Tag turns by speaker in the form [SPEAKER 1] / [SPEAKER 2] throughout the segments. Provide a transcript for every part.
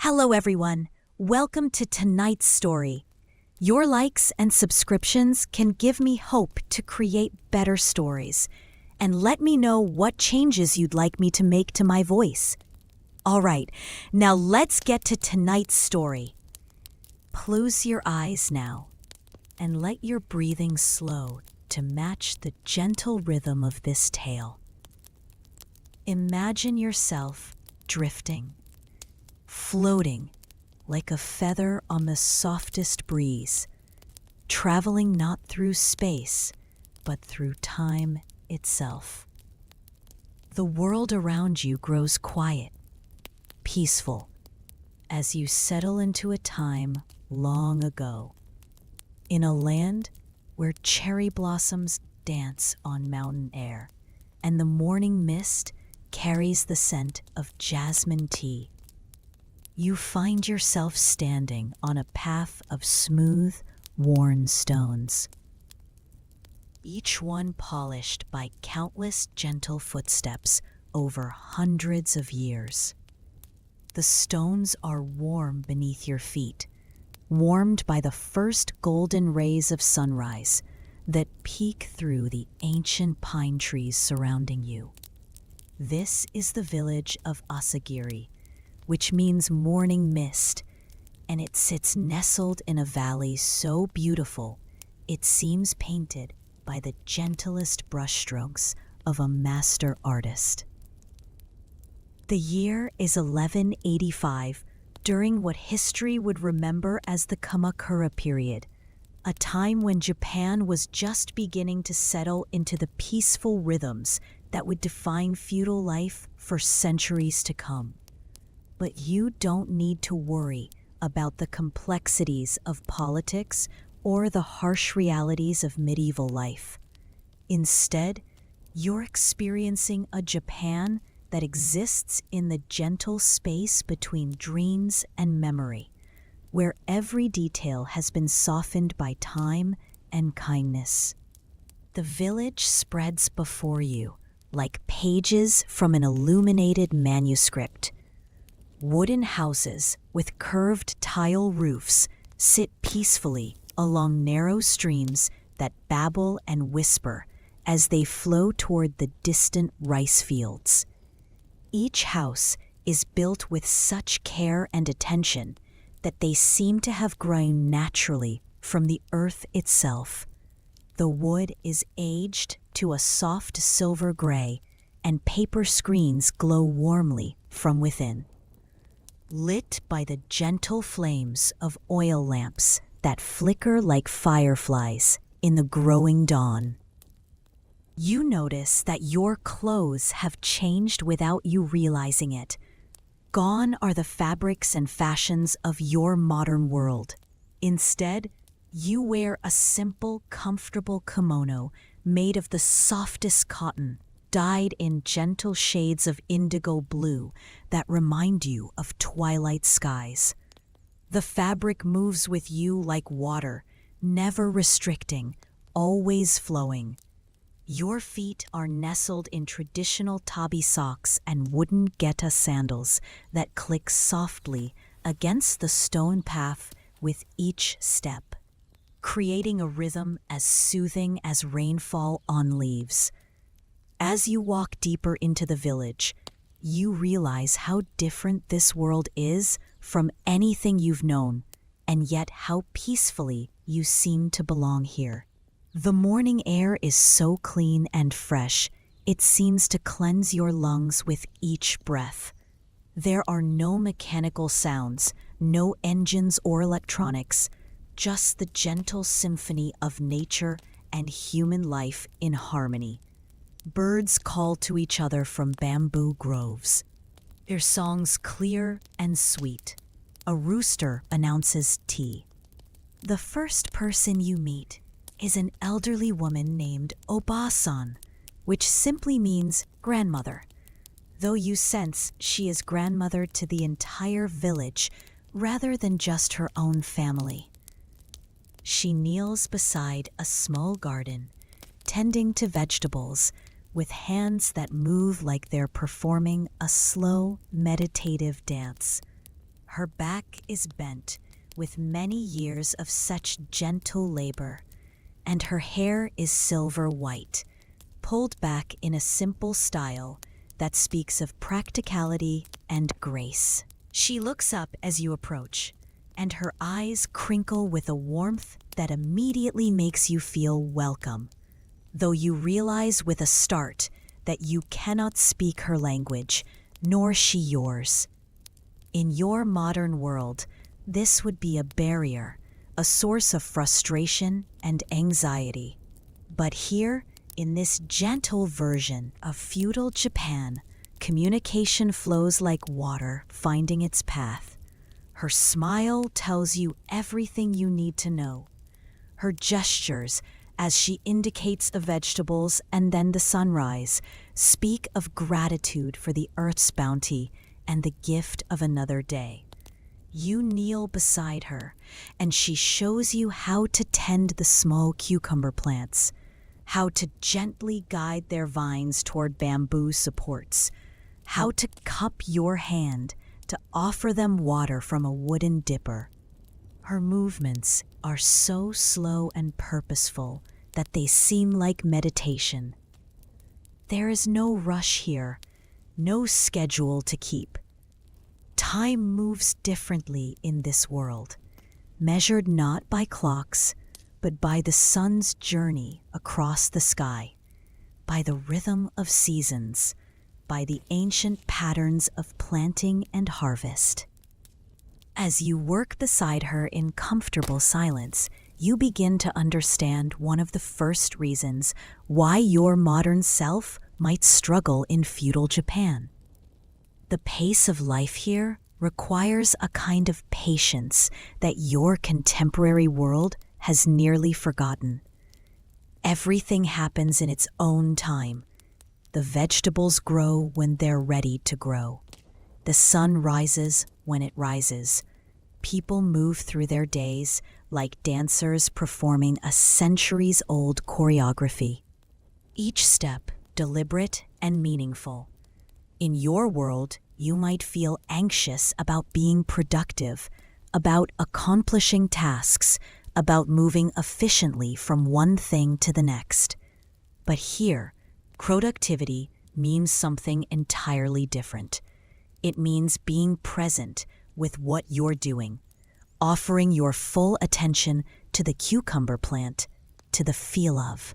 [SPEAKER 1] Hello, everyone. Welcome to tonight's story. Your likes and subscriptions can give me hope to create better stories, and let me know what changes you'd like me to make to my voice. All right, now let's get to tonight's story. Close your eyes now, and let your breathing slow to match the gentle rhythm of this tale. Imagine yourself drifting, floating like a feather on the softest breeze, traveling not through space, but through time itself. The world around you grows quiet, peaceful, as you settle into a time long ago, in a land where cherry blossoms dance on mountain air, and the morning mist carries the scent of jasmine tea. You find yourself standing on a path of smooth, worn stones, each one polished by countless gentle footsteps over hundreds of years. The stones are warm beneath your feet, warmed by the first golden rays of sunrise that peek through the ancient pine trees surrounding you. This is the village of Asagiri, which means morning mist, and it sits nestled in a valley so beautiful it seems painted by the gentlest brushstrokes of a master artist. The year is 1185, during what history would remember as the Kamakura period, a time when Japan was just beginning to settle into the peaceful rhythms that would define feudal life for centuries to come. But you don't need to worry about the complexities of politics or the harsh realities of medieval life. Instead, you're experiencing a Japan that exists in the gentle space between dreams and memory, where every detail has been softened by time and kindness. The village spreads before you like pages from an illuminated manuscript. Wooden houses with curved tile roofs sit peacefully along narrow streams that babble and whisper as they flow toward the distant rice fields. Each house is built with such care and attention that they seem to have grown naturally from the earth itself. The wood is aged to a soft silver gray, and paper screens glow warmly from within, lit by the gentle flames of oil lamps that flicker like fireflies in the growing dawn. You notice that your clothes have changed without you realizing it. Gone are the fabrics and fashions of your modern world. Instead, you wear a simple, comfortable kimono made of the softest cotton, dyed in gentle shades of indigo blue that remind you of twilight skies. The fabric moves with you like water, never restricting, always flowing. Your feet are nestled in traditional tabi socks and wooden geta sandals that click softly against the stone path with each step, creating a rhythm as soothing as rainfall on leaves. As you walk deeper into the village, you realize how different this world is from anything you've known, and yet how peacefully you seem to belong here. The morning air is so clean and fresh, it seems to cleanse your lungs with each breath. There are no mechanical sounds, no engines or electronics, just the gentle symphony of nature and human life in harmony. Birds call to each other from bamboo groves, their songs clear and sweet. A rooster announces tea. The first person you meet is an elderly woman named Oba-san, which simply means grandmother, though you sense she is grandmother to the entire village rather than just her own family. She kneels beside a small garden, tending to vegetables, with hands that move like they're performing a slow, meditative dance. Her back is bent with many years of such gentle labor, and her hair is silver white, pulled back in a simple style that speaks of practicality and grace. She looks up as you approach, and her eyes crinkle with a warmth that immediately makes you feel welcome, though you realize with a start that you cannot speak her language, nor she yours. In your modern world, this would be a barrier, a source of frustration and anxiety. But here, in this gentle version of feudal Japan, communication flows like water finding its path. Her smile tells you everything you need to know. Her gestures, as she indicates the vegetables and then the sunrise, speak of gratitude for the earth's bounty and the gift of another day. You kneel beside her, and she shows you how to tend the small cucumber plants, how to gently guide their vines toward bamboo supports, how to cup your hand to offer them water from a wooden dipper. Her movements are so slow and purposeful that they seem like meditation. There is no rush here, no schedule to keep. Time moves differently in this world, measured not by clocks, but by the sun's journey across the sky, by the rhythm of seasons, by the ancient patterns of planting and harvest. As you work beside her in comfortable silence, you begin to understand one of the first reasons why your modern self might struggle in feudal Japan. The pace of life here requires a kind of patience that your contemporary world has nearly forgotten. Everything happens in its own time. The vegetables grow when they're ready to grow. The sun rises when it rises. People move through their days like dancers performing a centuries-old choreography. Each step deliberate and meaningful. In your world, you might feel anxious about being productive, about accomplishing tasks, about moving efficiently from one thing to the next. But here, productivity means something entirely different. It means being present with what you're doing, offering your full attention to the cucumber plant, to the feel of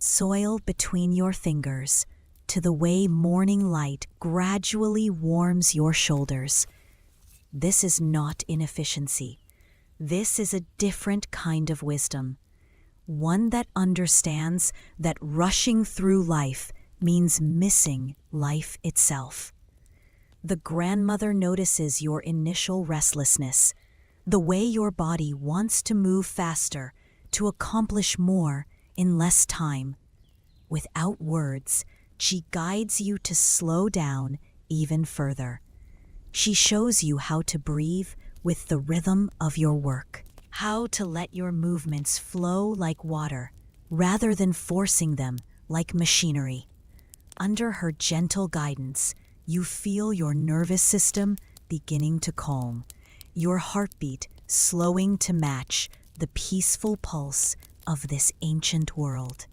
[SPEAKER 1] soil between your fingers, to the way morning light gradually warms your shoulders. This is not inefficiency. This is a different kind of wisdom, one that understands that rushing through life means missing life itself. The grandmother notices your initial restlessness, the way your body wants to move faster, to accomplish more in less time. Without words, she guides you to slow down even further. She shows you how to breathe with the rhythm of your work, how to let your movements flow like water rather than forcing them like machinery. Under her gentle guidance, you feel your nervous system beginning to calm, your heartbeat slowing to match the peaceful pulse of this ancient world.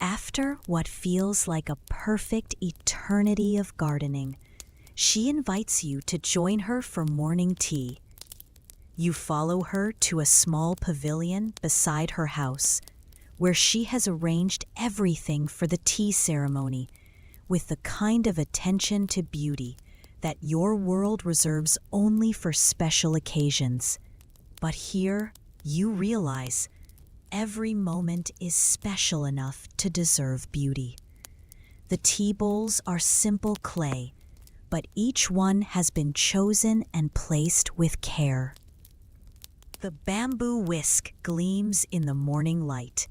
[SPEAKER 1] After what feels like a perfect eternity of gardening, she invites you to join her for morning tea. You follow her to a small pavilion beside her house, where she has arranged everything for the tea ceremony, with the kind of attention to beauty that your world reserves only for special occasions. But here, you realize every moment is special enough to deserve beauty. The tea bowls are simple clay, but each one has been chosen and placed with care. The bamboo whisk gleams in the morning light.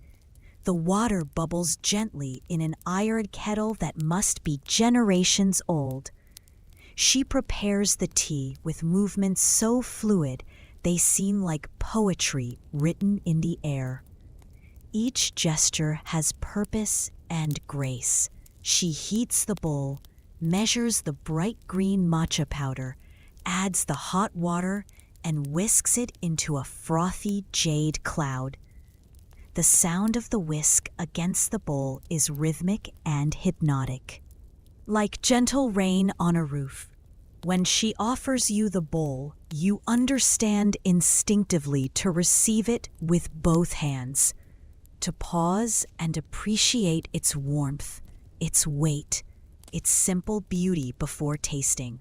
[SPEAKER 1] The water bubbles gently in an iron kettle that must be generations old. She prepares the tea with movements so fluid they seem like poetry written in the air. Each gesture has purpose and grace. She heats the bowl, measures the bright green matcha powder, adds the hot water, and whisks it into a frothy jade cloud. The sound of the whisk against the bowl is rhythmic and hypnotic. Like gentle rain on a roof, when she offers you the bowl, you understand instinctively to receive it with both hands, to pause and appreciate its warmth, its weight, its simple beauty before tasting.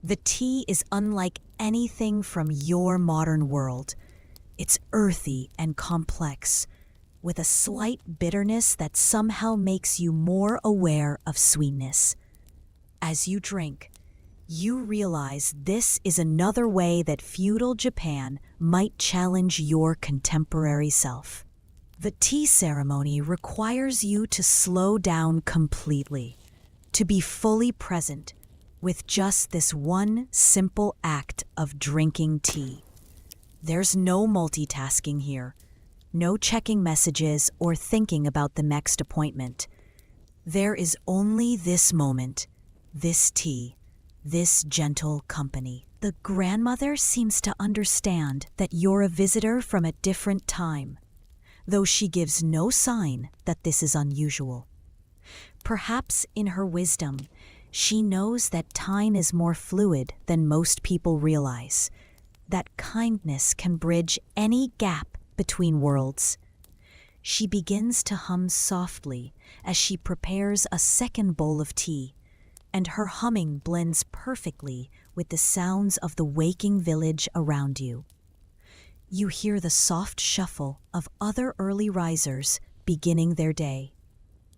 [SPEAKER 1] The tea is unlike anything from your modern world. It's earthy and complex, with a slight bitterness that somehow makes you more aware of sweetness. As you drink, you realize this is another way that feudal Japan might challenge your contemporary self. The tea ceremony requires you to slow down completely, to be fully present with just this one simple act of drinking tea. There's no multitasking here, no checking messages or thinking about the next appointment. There is only this moment, this tea, this gentle company. The grandmother seems to understand that you're a visitor from a different time, though she gives no sign that this is unusual. Perhaps in her wisdom, she knows that time is more fluid than most people realize, that kindness can bridge any gap between worlds. She begins to hum softly as she prepares a second bowl of tea, and her humming blends perfectly with the sounds of the waking village around you. You hear the soft shuffle of other early risers beginning their day.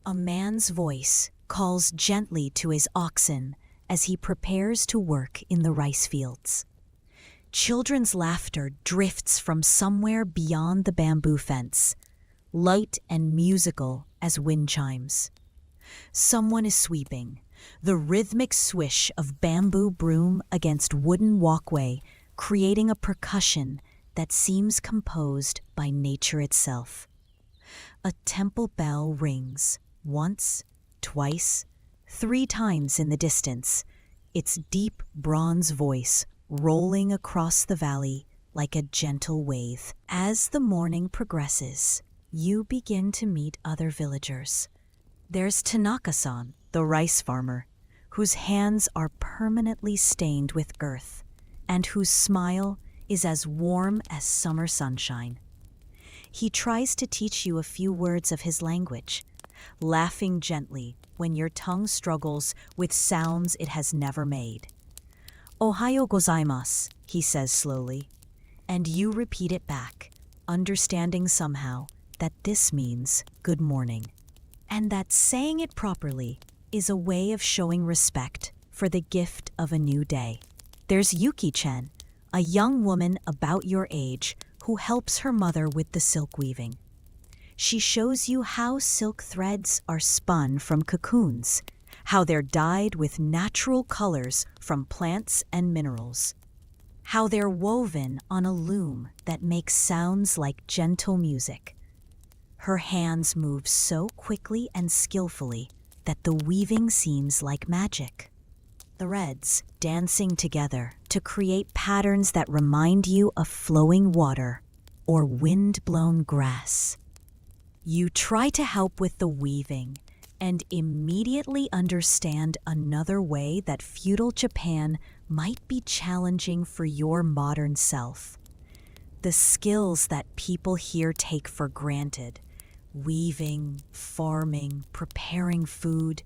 [SPEAKER 1] A man's voice calls gently to his oxen as he prepares to work in the rice fields. Children's laughter drifts from somewhere beyond the bamboo fence, light and musical as wind chimes. Someone is sweeping, the rhythmic swish of bamboo broom against wooden walkway creating a percussion that seems composed by nature itself. A temple bell rings, once, twice, 3 times in the distance, its deep bronze voice rolling across the valley like a gentle wave. As the morning progresses, you begin to meet other villagers. There's Tanaka-san, the rice farmer, whose hands are permanently stained with earth, and whose smile is as warm as summer sunshine. He tries to teach you a few words of his language, laughing gently when your tongue struggles with sounds it has never made. "Ohayo gozaimasu," he says slowly, and you repeat it back, understanding somehow that this means good morning, and that saying it properly is a way of showing respect for the gift of a new day. There's Yuki-chan, a young woman about your age who helps her mother with the silk weaving. She shows you how silk threads are spun from cocoons, how they're dyed with natural colors from plants and minerals, how they're woven on a loom that makes sounds like gentle music. Her hands move so quickly and skillfully that the weaving seems like magic. Threads dancing together to create patterns that remind you of flowing water or wind-blown grass. You try to help with the weaving and immediately understand another way that feudal Japan might be challenging for your modern self. The skills that people here take for granted, weaving, farming, preparing food,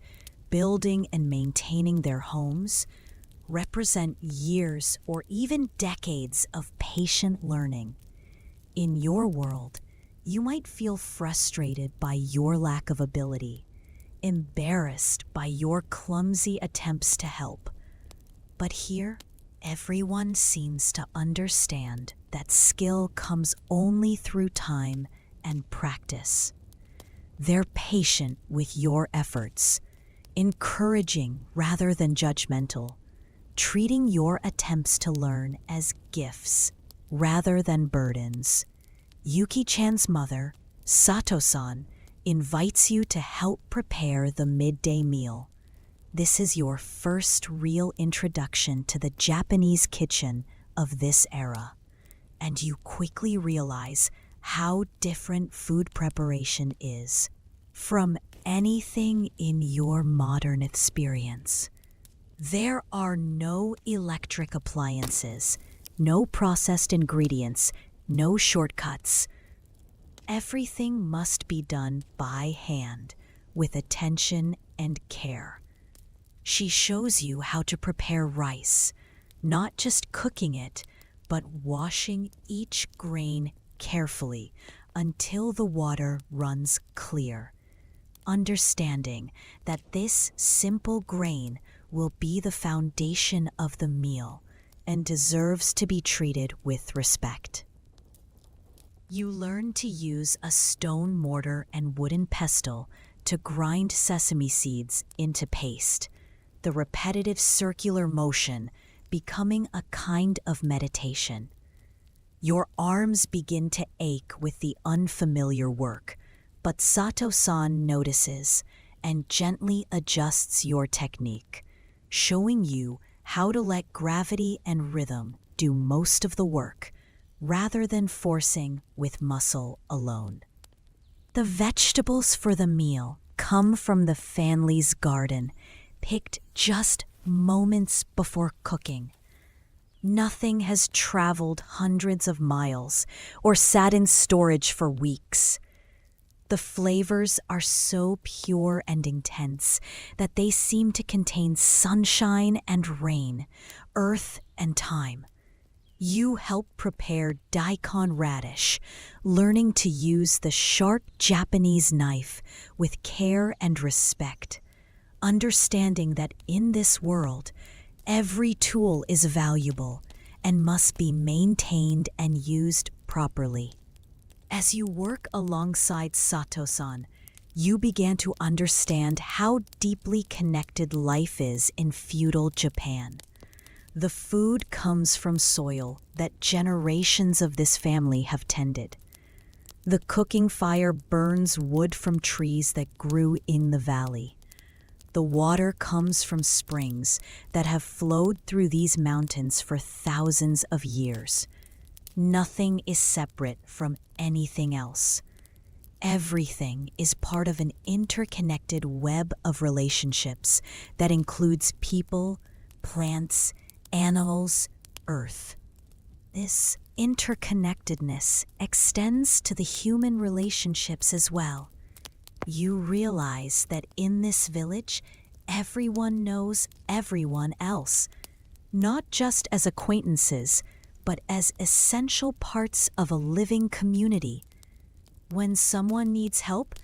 [SPEAKER 1] building and maintaining their homes, represent years or even decades of patient learning. In your world, you might feel frustrated by your lack of ability, embarrassed by your clumsy attempts to help. But here, everyone seems to understand that skill comes only through time and practice. They're patient with your efforts, encouraging rather than judgmental, treating your attempts to learn as gifts rather than burdens. Yuki-chan's mother, Sato-san, invites you to help prepare the midday meal, This is your first real introduction to the Japanese kitchen of this era, and you quickly realize how different food preparation is from anything in your modern experience. There are no electric appliances, no processed ingredients, no shortcuts. Everything must be done by hand, with attention and care. She shows you how to prepare rice, not just cooking it, but washing each grain carefully until the water runs clear, understanding that this simple grain will be the foundation of the meal and deserves to be treated with respect. You learn to use a stone mortar and wooden pestle to grind sesame seeds into paste, the repetitive circular motion becoming a kind of meditation. Your arms begin to ache with the unfamiliar work, but Sato-san notices and gently adjusts your technique, showing you how to let gravity and rhythm do most of the work, rather than forcing with muscle alone. The vegetables for the meal come from the family's garden, picked just moments before cooking. Nothing has traveled hundreds of miles or sat in storage for weeks. The flavors are so pure and intense that they seem to contain sunshine and rain, earth and time. You help prepare daikon radish, learning to use the sharp Japanese knife with care and respect, understanding that in this world, every tool is valuable and must be maintained and used properly. As you work alongside Sato-san, you began to understand how deeply connected life is in feudal Japan. The food comes from soil that generations of this family have tended. The cooking fire burns wood from trees that grew in the valley. The water comes from springs that have flowed through these mountains for thousands of years. Nothing is separate from anything else. Everything is part of an interconnected web of relationships that includes people, plants, animals, earth. This interconnectedness extends to the human relationships as well. You realize that in this village, everyone knows everyone else, not just as acquaintances, but as essential parts of a living community. When someone needs help,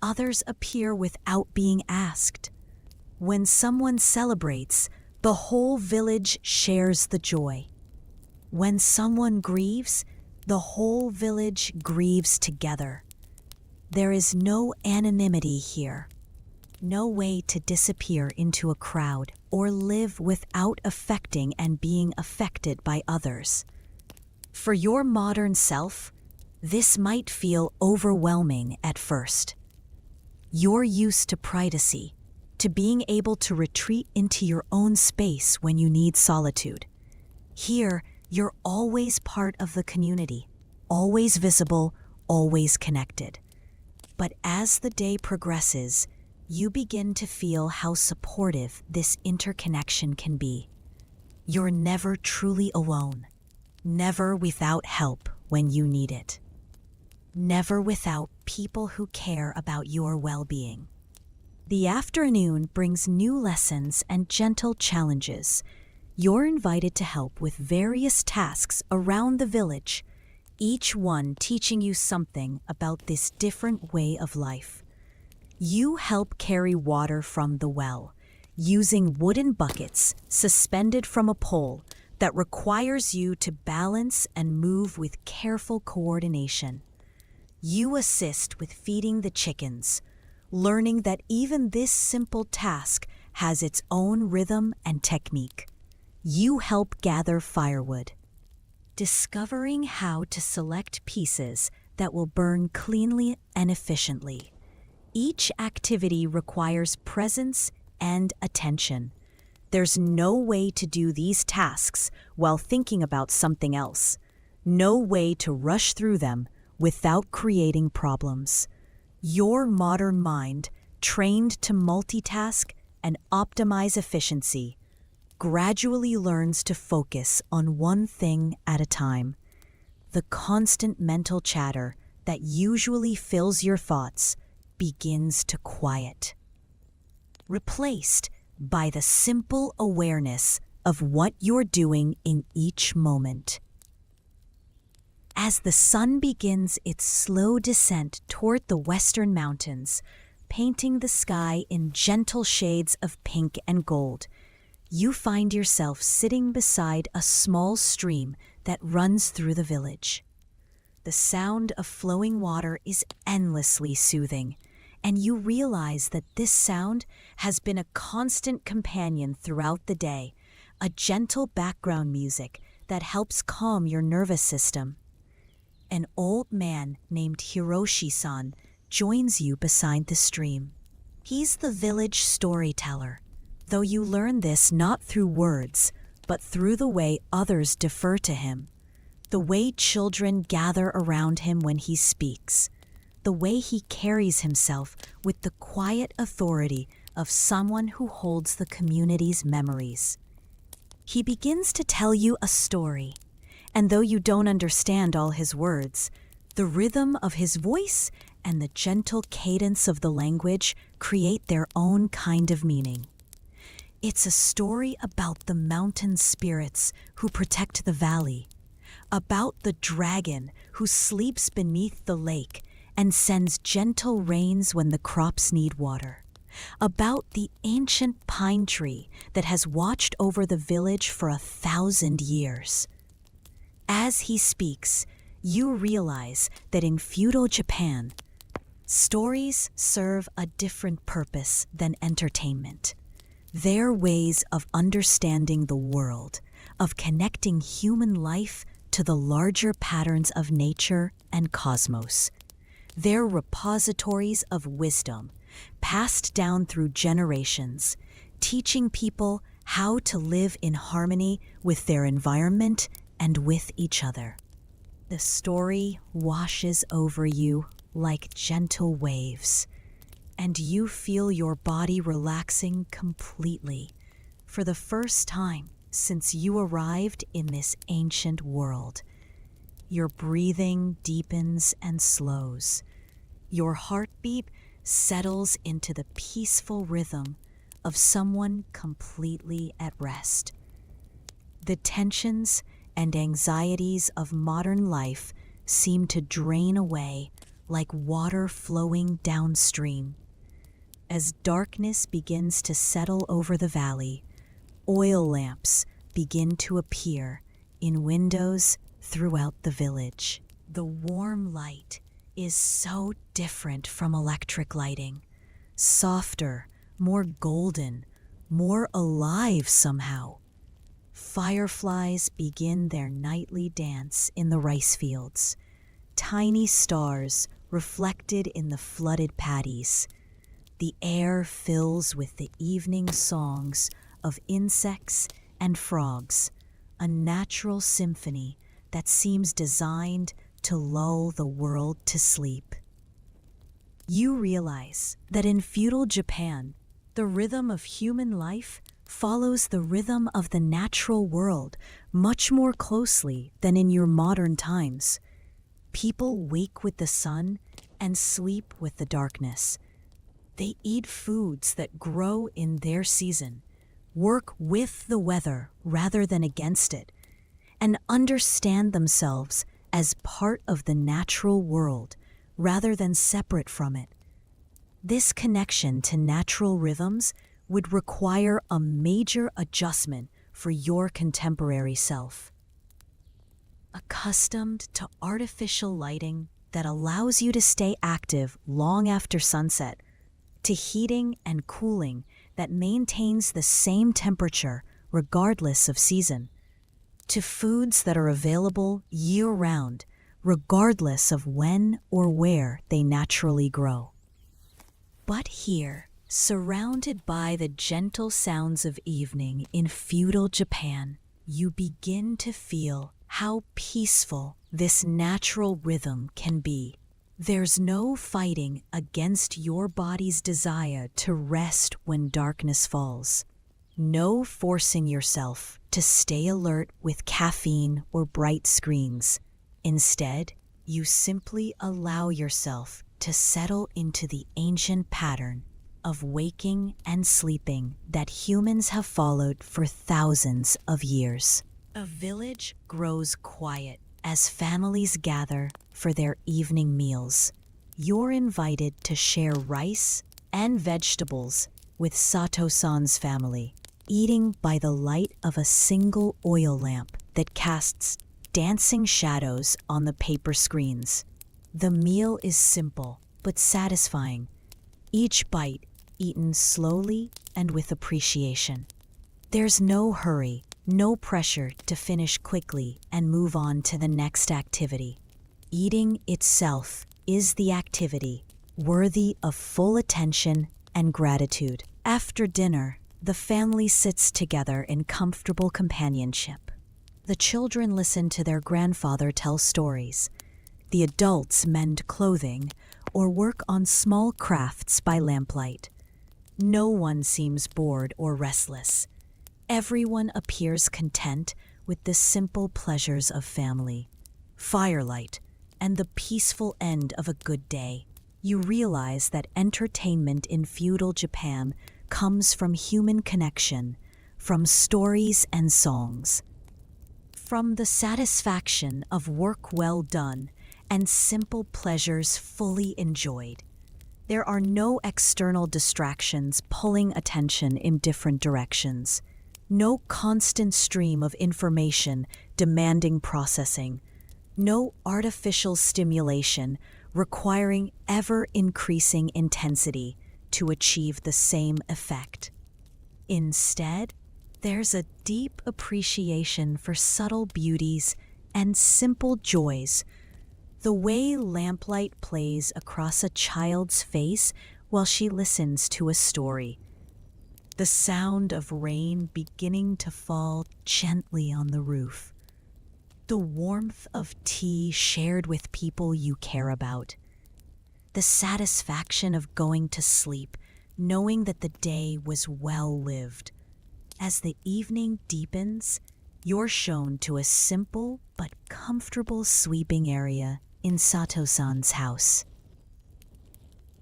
[SPEAKER 1] others appear without being asked. When someone celebrates, the whole village shares the joy. When someone grieves, the whole village grieves together. There is no anonymity here, no way to disappear into a crowd or live without affecting and being affected by others. For your modern self, this might feel overwhelming at first. You're used to privacy, to being able to retreat into your own space when you need solitude. Here, you're always part of the community, always visible, always connected. But as the day progresses, you begin to feel how supportive this interconnection can be. You're never truly alone, never without help when you need it, never without people who care about your well-being. The afternoon brings new lessons and gentle challenges. You're invited to help with various tasks around the village, each one teaching you something about this different way of life. You help carry water from the well, using wooden buckets suspended from a pole that requires you to balance and move with careful coordination. You assist with feeding the chickens, learning that even this simple task has its own rhythm and technique. You help gather firewood, discovering how to select pieces that will burn cleanly and efficiently. Each activity requires presence and attention. There's no way to do these tasks while thinking about something else. No way to rush through them without creating problems. Your modern mind, trained to multitask and optimize efficiency, gradually learns to focus on one thing at a time. The constant mental chatter that usually fills your thoughts begins to quiet, replaced by the simple awareness of what you're doing in each moment. As the sun begins its slow descent toward the western mountains, painting the sky in gentle shades of pink and gold, you find yourself sitting beside a small stream that runs through the village. The sound of flowing water is endlessly soothing, and you realize that this sound has been a constant companion throughout the day, a gentle background music that helps calm your nervous system. An old man named Hiroshi-san joins you beside the stream. He's the village storyteller, though you learn this not through words, but through the way others defer to him, the way children gather around him when he speaks, the way he carries himself with the quiet authority of someone who holds the community's memories. He begins to tell you a story, and though you don't understand all his words, the rhythm of his voice and the gentle cadence of the language create their own kind of meaning. It's a story about the mountain spirits who protect the valley, about the dragon who sleeps beneath the lake and sends gentle rains when the crops need water, about the ancient pine tree that has watched over the village for 1,000 years. As he speaks, you realize that in feudal Japan, stories serve a different purpose than entertainment. They're ways of understanding the world, of connecting human life to the larger patterns of nature and cosmos. They're repositories of wisdom, passed down through generations, teaching people how to live in harmony with their environment and with each other. The story washes over you like gentle waves, and you feel your body relaxing completely for the first time since you arrived in this ancient world. Your breathing deepens and slows. Your heartbeat settles into the peaceful rhythm of someone completely at rest. The tensions and anxieties of modern life seem to drain away like water flowing downstream. As darkness begins to settle over the valley, oil lamps begin to appear in windows throughout the village. The warm light is so different from electric lighting, softer, more golden, more alive somehow. Fireflies begin their nightly dance in the rice fields, tiny stars reflected in the flooded paddies. The air fills with the evening songs of insects and frogs, a natural symphony that seems designed to lull the world to sleep. You realize that in feudal Japan, the rhythm of human life follows the rhythm of the natural world much more closely than in your modern times. People wake with the sun and sleep with the darkness. They eat foods that grow in their season, work with the weather rather than against it, and understand themselves as part of the natural world rather than separate from it. This connection to natural rhythms would require a major adjustment for your contemporary self. Accustomed to artificial lighting that allows you to stay active long after sunset, to heating and cooling that maintains the same temperature regardless of season, to foods that are available year-round regardless of when or where they naturally grow. But here, Surrounded by the gentle sounds of evening in feudal Japan, you begin to feel how peaceful this natural rhythm can be. There's no fighting against your body's desire to rest when darkness falls. No forcing yourself to stay alert with caffeine or bright screens. Instead, you simply allow yourself to settle into the ancient pattern of waking and sleeping that humans have followed for thousands of years. A village grows quiet as families gather for their evening meals. You're invited to share rice and vegetables with Sato-san's family, eating by the light of a single oil lamp that casts dancing shadows on the paper screens. The meal is simple but satisfying, each bite eaten slowly and with appreciation. There's no hurry, no pressure to finish quickly and move on to the next activity. Eating itself is the activity, worthy of full attention and gratitude. After dinner, the family sits together in comfortable companionship. The children listen to their grandfather tell stories. The adults mend clothing or work on small crafts by lamplight. No one seems bored or restless. Everyone appears content with the simple pleasures of family, firelight, and the peaceful end of a good day. You realize that entertainment in feudal Japan comes from human connection, from stories and songs, from the satisfaction of work well done and simple pleasures fully enjoyed. There are no external distractions pulling attention in different directions. No constant stream of information demanding processing. No artificial stimulation requiring ever-increasing intensity to achieve the same effect. Instead, there's a deep appreciation for subtle beauties and simple joys. The way lamplight plays across a child's face while she listens to a story. The sound of rain beginning to fall gently on the roof. The warmth of tea shared with people you care about. The satisfaction of going to sleep, knowing that the day was well lived. As the evening deepens, you're shown to a simple but comfortable sleeping area in Sato-san's house.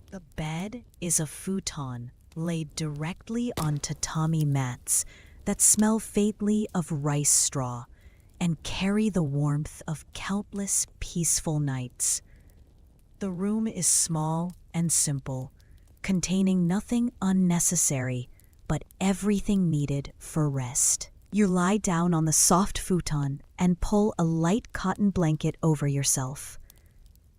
[SPEAKER 1] The bed is a futon laid directly on tatami mats that smell faintly of rice straw and carry the warmth of countless peaceful nights. The room is small and simple, containing nothing unnecessary but everything needed for rest. You lie down on the soft futon and pull a light cotton blanket over yourself.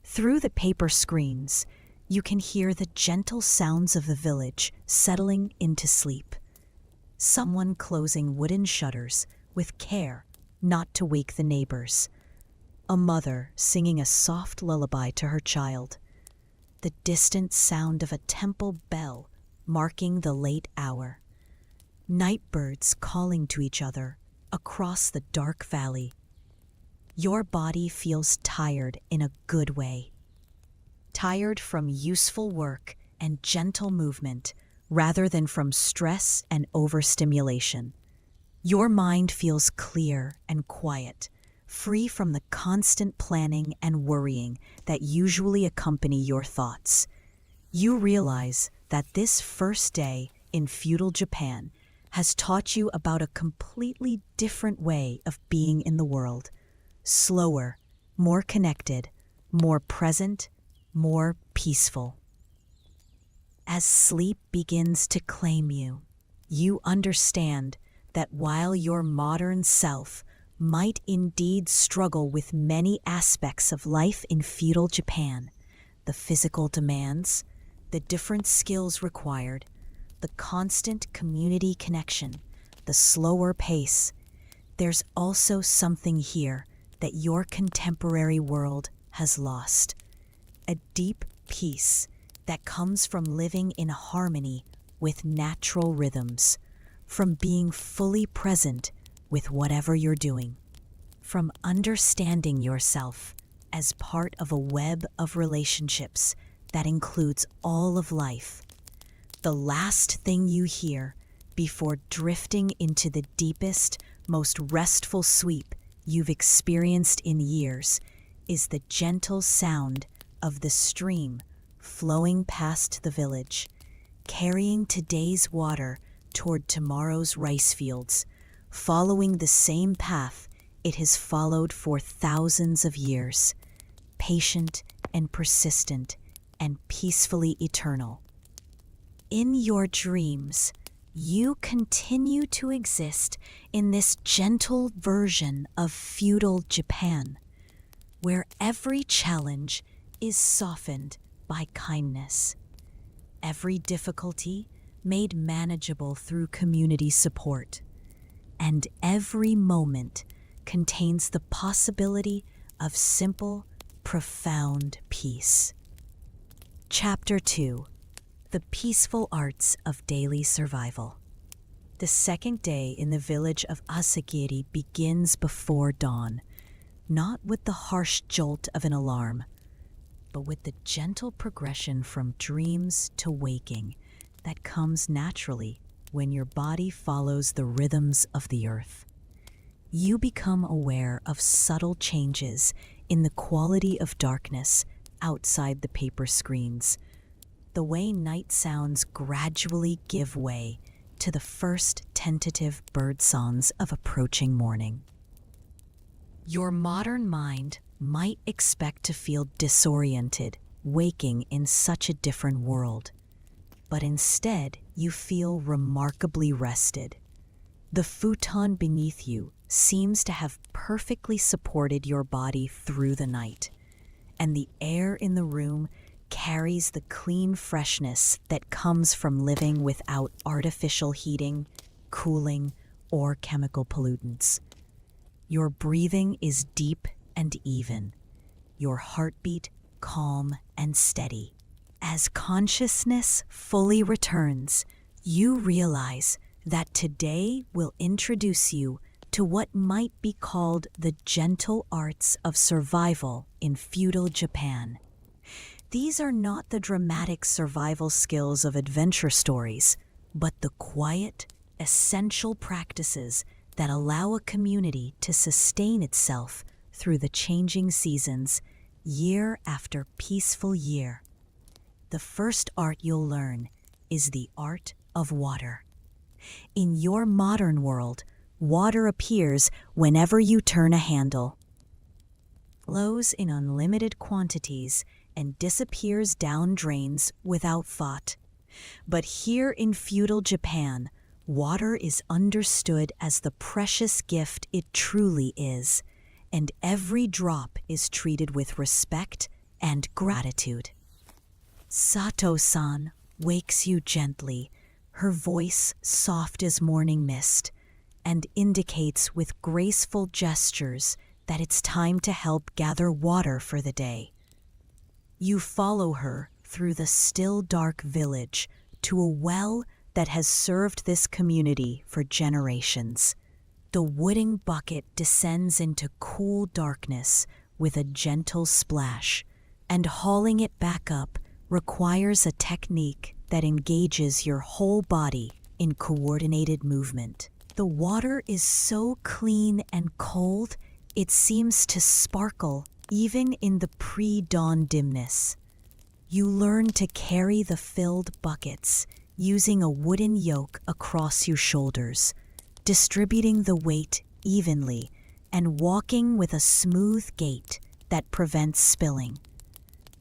[SPEAKER 1] Through the paper screens, you can hear the gentle sounds of the village settling into sleep. Someone closing wooden shutters with care not to wake the neighbors. A mother singing a soft lullaby to her child. The distant sound of a temple bell marking the late hour. Night birds calling to each other across the dark valley. Your body feels tired in a good way. Tired from useful work and gentle movement rather than from stress and overstimulation. Your mind feels clear and quiet, free from the constant planning and worrying that usually accompany your thoughts. You realize that this first day in feudal Japan has taught you about a completely different way of being in the world. Slower, more connected, more present, more peaceful. As sleep begins to claim you, you understand that while your modern self might indeed struggle with many aspects of life in feudal Japan, the physical demands, the different skills required, the constant community connection, the slower pace, there's also something here that your contemporary world has lost. A deep peace that comes from living in harmony with natural rhythms, from being fully present with whatever you're doing, from understanding yourself as part of a web of relationships that includes all of life. The last thing you hear before drifting into the deepest, most restful sleep you've experienced in years is the gentle sound of the stream flowing past the village, carrying today's water toward tomorrow's rice fields, following the same path it has followed for thousands of years, patient and persistent and peacefully eternal. In your dreams, you continue to exist in this gentle version of feudal Japan, where every challenge is softened by kindness, every difficulty made manageable through community support, and every moment contains the possibility of simple, profound peace. Chapter 2: The Peaceful Arts of Daily Survival. The second day in the village of Asagiri begins before dawn, not with the harsh jolt of an alarm, but with the gentle progression from dreams to waking that comes naturally when your body follows the rhythms of the earth. You become aware of subtle changes in the quality of darkness outside the paper screens, the way night sounds gradually give way to the first tentative bird songs of approaching morning. Your modern mind might expect to feel disoriented, waking in such a different world, but instead you feel remarkably rested. The futon beneath you seems to have perfectly supported your body through the night, and the air in the room carries the clean freshness that comes from living without artificial heating, cooling, or chemical pollutants. Your breathing is deep and even, your heartbeat calm and steady. As consciousness fully returns, you realize that today will introduce you to what might be called the gentle arts of survival in feudal Japan. These are not the dramatic survival skills of adventure stories, but the quiet, essential practices that allow a community to sustain itself through the changing seasons, year after peaceful year. The first art you'll learn is the art of water. In your modern world, water appears whenever you turn a handle, flows in unlimited quantities, and disappears down drains without thought. But here in feudal Japan, water is understood as the precious gift it truly is, and every drop is treated with respect and gratitude. Sato-san wakes you gently, her voice soft as morning mist, and indicates with graceful gestures that it's time to help gather water for the day. You follow her through the still dark village to a well that has served this community for generations. The wooden bucket descends into cool darkness with a gentle splash, and hauling it back up requires a technique that engages your whole body in coordinated movement. The water is so clean and cold, it seems to sparkle even in the pre-dawn dimness. You learn to carry the filled buckets using a wooden yoke across your shoulders, distributing the weight evenly and walking with a smooth gait that prevents spilling.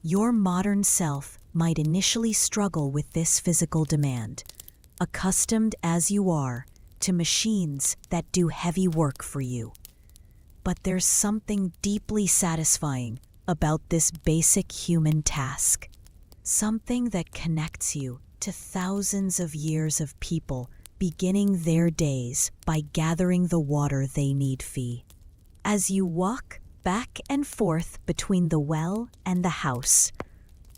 [SPEAKER 1] Your modern self might initially struggle with this physical demand, accustomed as you are to machines that do heavy work for you. But there's something deeply satisfying about this basic human task, something that connects you to thousands of years of people beginning their days by gathering the water they need fee. As you walk back and forth between the well and the house,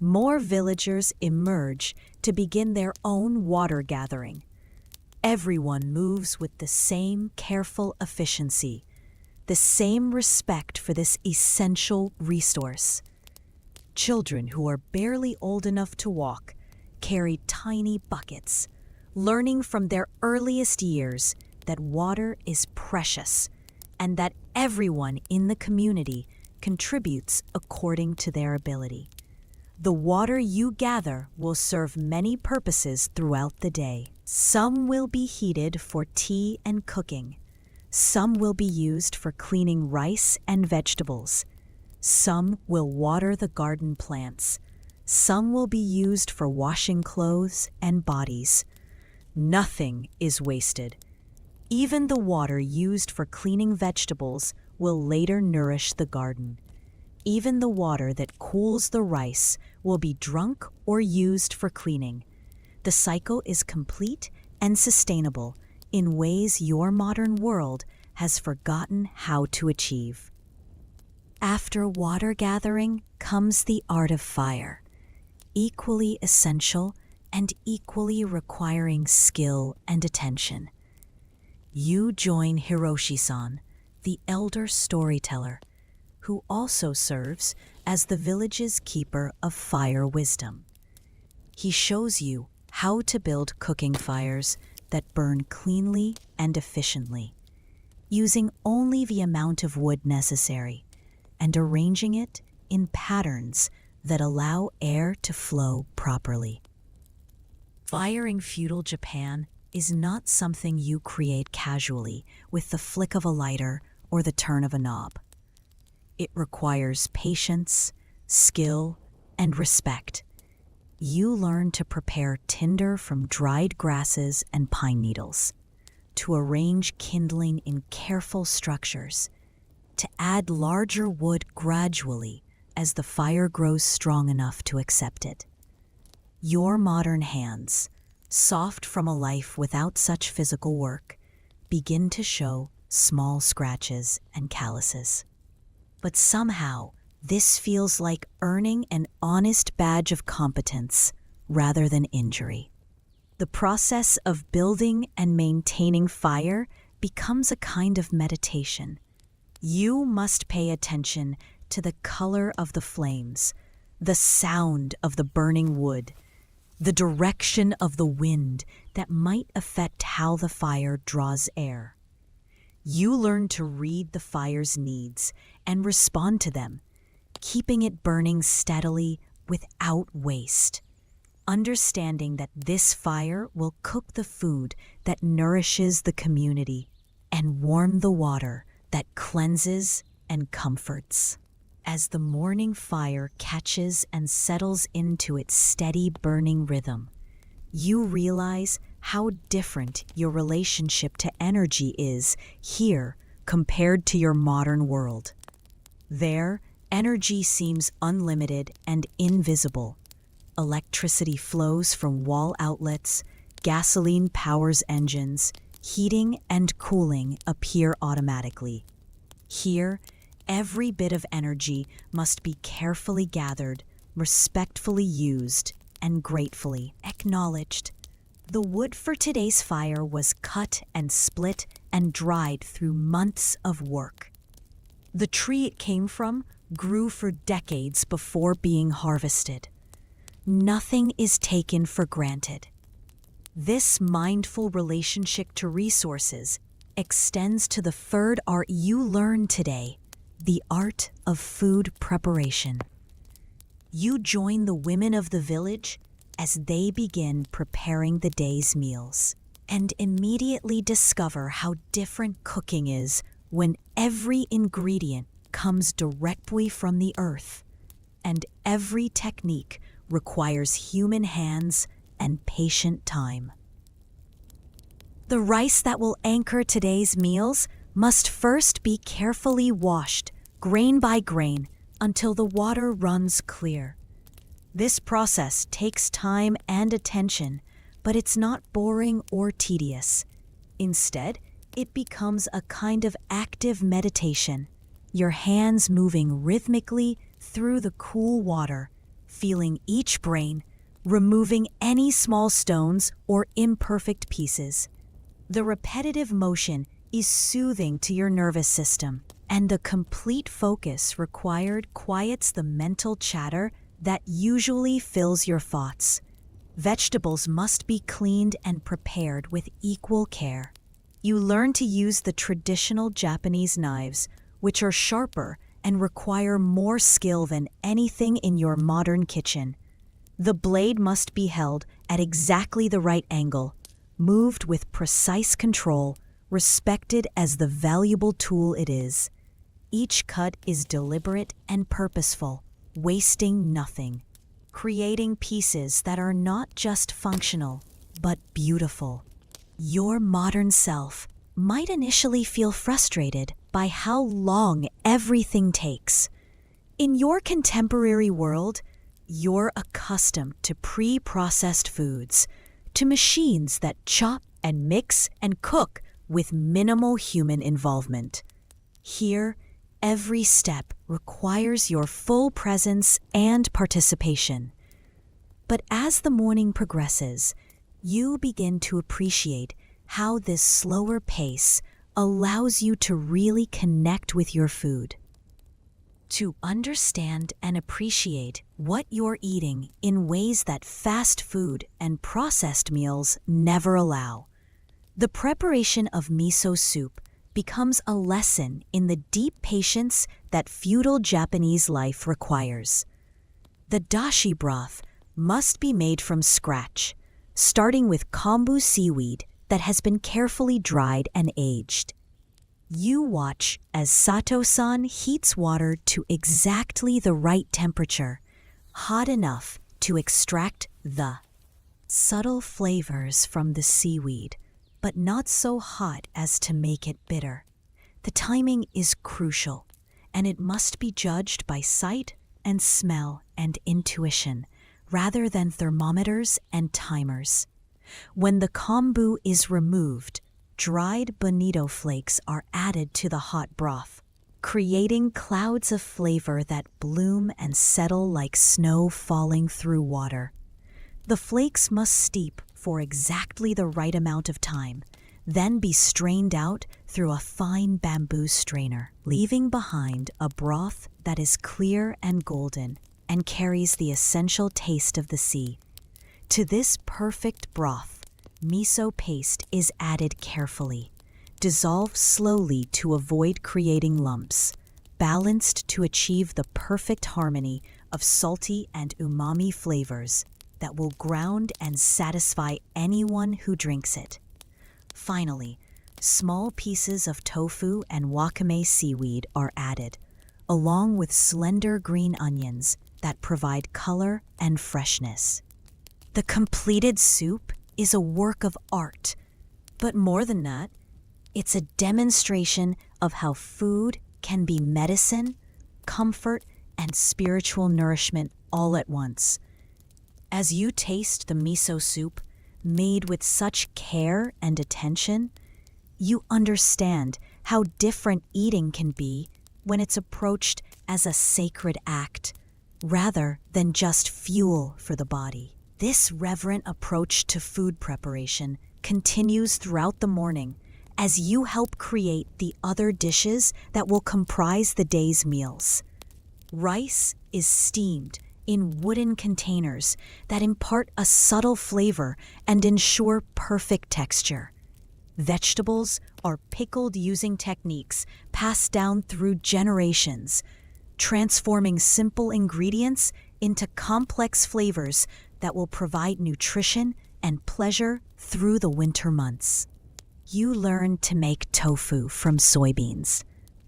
[SPEAKER 1] more villagers emerge to begin their own water gathering. Everyone moves with the same careful efficiency, the same respect for this essential resource. Children who are barely old enough to walk carry tiny buckets, learning from their earliest years that water is precious and that everyone in the community contributes according to their ability. The water you gather will serve many purposes throughout the day. Some will be heated for tea and cooking. Some will be used for cleaning rice and vegetables. Some will water the garden plants. Some will be used for washing clothes and bodies. Nothing is wasted. Even the water used for cleaning vegetables will later nourish the garden. Even the water that cools the rice will be drunk or used for cleaning. The cycle is complete and sustainable in ways your modern world has forgotten how to achieve. After water gathering comes the art of fire, equally essential and equally requiring skill and attention. You join Hiroshi-san, the elder storyteller, who also serves as the village's keeper of fire wisdom. He shows you how to build cooking fires that burn cleanly and efficiently, using only the amount of wood necessary and arranging it in patterns that allow air to flow properly. Fire in feudal Japan is not something you create casually with the flick of a lighter or the turn of a knob. It requires patience, skill, and respect. You learn to prepare tinder from dried grasses and pine needles, to arrange kindling in careful structures, to add larger wood gradually as the fire grows strong enough to accept it. Your modern hands, soft from a life without such physical work, begin to show small scratches and calluses. But somehow, this feels like earning an honest badge of competence rather than injury. The process of building and maintaining fire becomes a kind of meditation. You must pay attention to the color of the flames, the sound of the burning wood, the direction of the wind that might affect how the fire draws air. You learn to read the fire's needs and respond to them, keeping it burning steadily without waste, understanding that this fire will cook the food that nourishes the community and warm the water that cleanses and comforts. As the morning fire catches and settles into its steady burning rhythm, you realize how different your relationship to energy is here compared to your modern world. There, energy seems unlimited and invisible. Electricity flows from wall outlets, gasoline powers engines, heating and cooling appear automatically. Here, every bit of energy must be carefully gathered, respectfully used, and gratefully acknowledged. The wood for today's fire was cut and split and dried through months of work. The tree it came from grew for decades before being harvested. Nothing is taken for granted. This mindful relationship to resources extends to the third art you learn today, the art of food preparation. You join the women of the village as they begin preparing the day's meals, and immediately discover how different cooking is when every ingredient comes directly from the earth, and every technique requires human hands and patient time. The rice that will anchor today's meals must first be carefully washed, grain by grain, until the water runs clear. This process takes time and attention, but it's not boring or tedious. Instead, it becomes a kind of active meditation, your hands moving rhythmically through the cool water, feeling each grain, removing any small stones or imperfect pieces. The repetitive motion is soothing to your nervous system, and the complete focus required quiets the mental chatter that usually fills your thoughts. Vegetables must be cleaned and prepared with equal care. You learn to use the traditional Japanese knives, which are sharper and require more skill than anything in your modern kitchen. The blade must be held at exactly the right angle, moved with precise control, respected as the valuable tool it is. Each cut is deliberate and purposeful, wasting nothing, creating pieces that are not just functional, but beautiful. Your modern self might initially feel frustrated by how long everything takes. In your contemporary world, you're accustomed to pre-processed foods, to machines that chop and mix and cook with minimal human involvement. Here, every step requires your full presence and participation. But as the morning progresses, you begin to appreciate how this slower pace allows you to really connect with your food, to understand and appreciate what you're eating in ways that fast food and processed meals never allow. The preparation of miso soup becomes a lesson in the deep patience that feudal Japanese life requires. The dashi broth must be made from scratch, starting with kombu seaweed that has been carefully dried and aged. You watch as Sato-san heats water to exactly the right temperature, hot enough to extract the subtle flavors from the seaweed, but not so hot as to make it bitter. The timing is crucial, and it must be judged by sight and smell and intuition, rather than thermometers and timers. When the kombu is removed, dried bonito flakes are added to the hot broth, creating clouds of flavor that bloom and settle like snow falling through water. The flakes must steep for exactly the right amount of time, then be strained out through a fine bamboo strainer, leaving behind a broth that is clear and golden and carries the essential taste of the sea. To this perfect broth, miso paste is added carefully, dissolved slowly to avoid creating lumps, balanced to achieve the perfect harmony of salty and umami flavors that will ground and satisfy anyone who drinks it. Finally, small pieces of tofu and wakame seaweed are added, along with slender green onions that provide color and freshness. The completed soup is a work of art, but more than that, it's a demonstration of how food can be medicine, comfort, and spiritual nourishment all at once. As you taste the miso soup, made with such care and attention, you understand how different eating can be when it's approached as a sacred act, rather than just fuel for the body. This reverent approach to food preparation continues throughout the morning as you help create the other dishes that will comprise the day's meals. Rice is steamed in wooden containers that impart a subtle flavor and ensure perfect texture. Vegetables are pickled using techniques passed down through generations, transforming simple ingredients into complex flavors that will provide nutrition and pleasure through the winter months. You learn to make tofu from soybeans,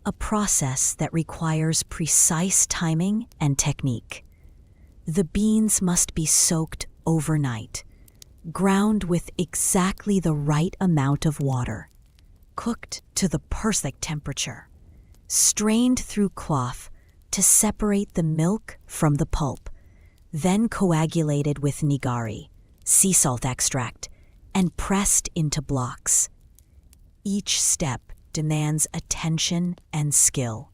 [SPEAKER 1] a process that requires precise timing and technique. The beans must be soaked overnight, ground with exactly the right amount of water, cooked to the perfect temperature, strained through cloth to separate the milk from the pulp, then coagulated with nigari, sea salt extract, and pressed into blocks. Each step demands attention and skill,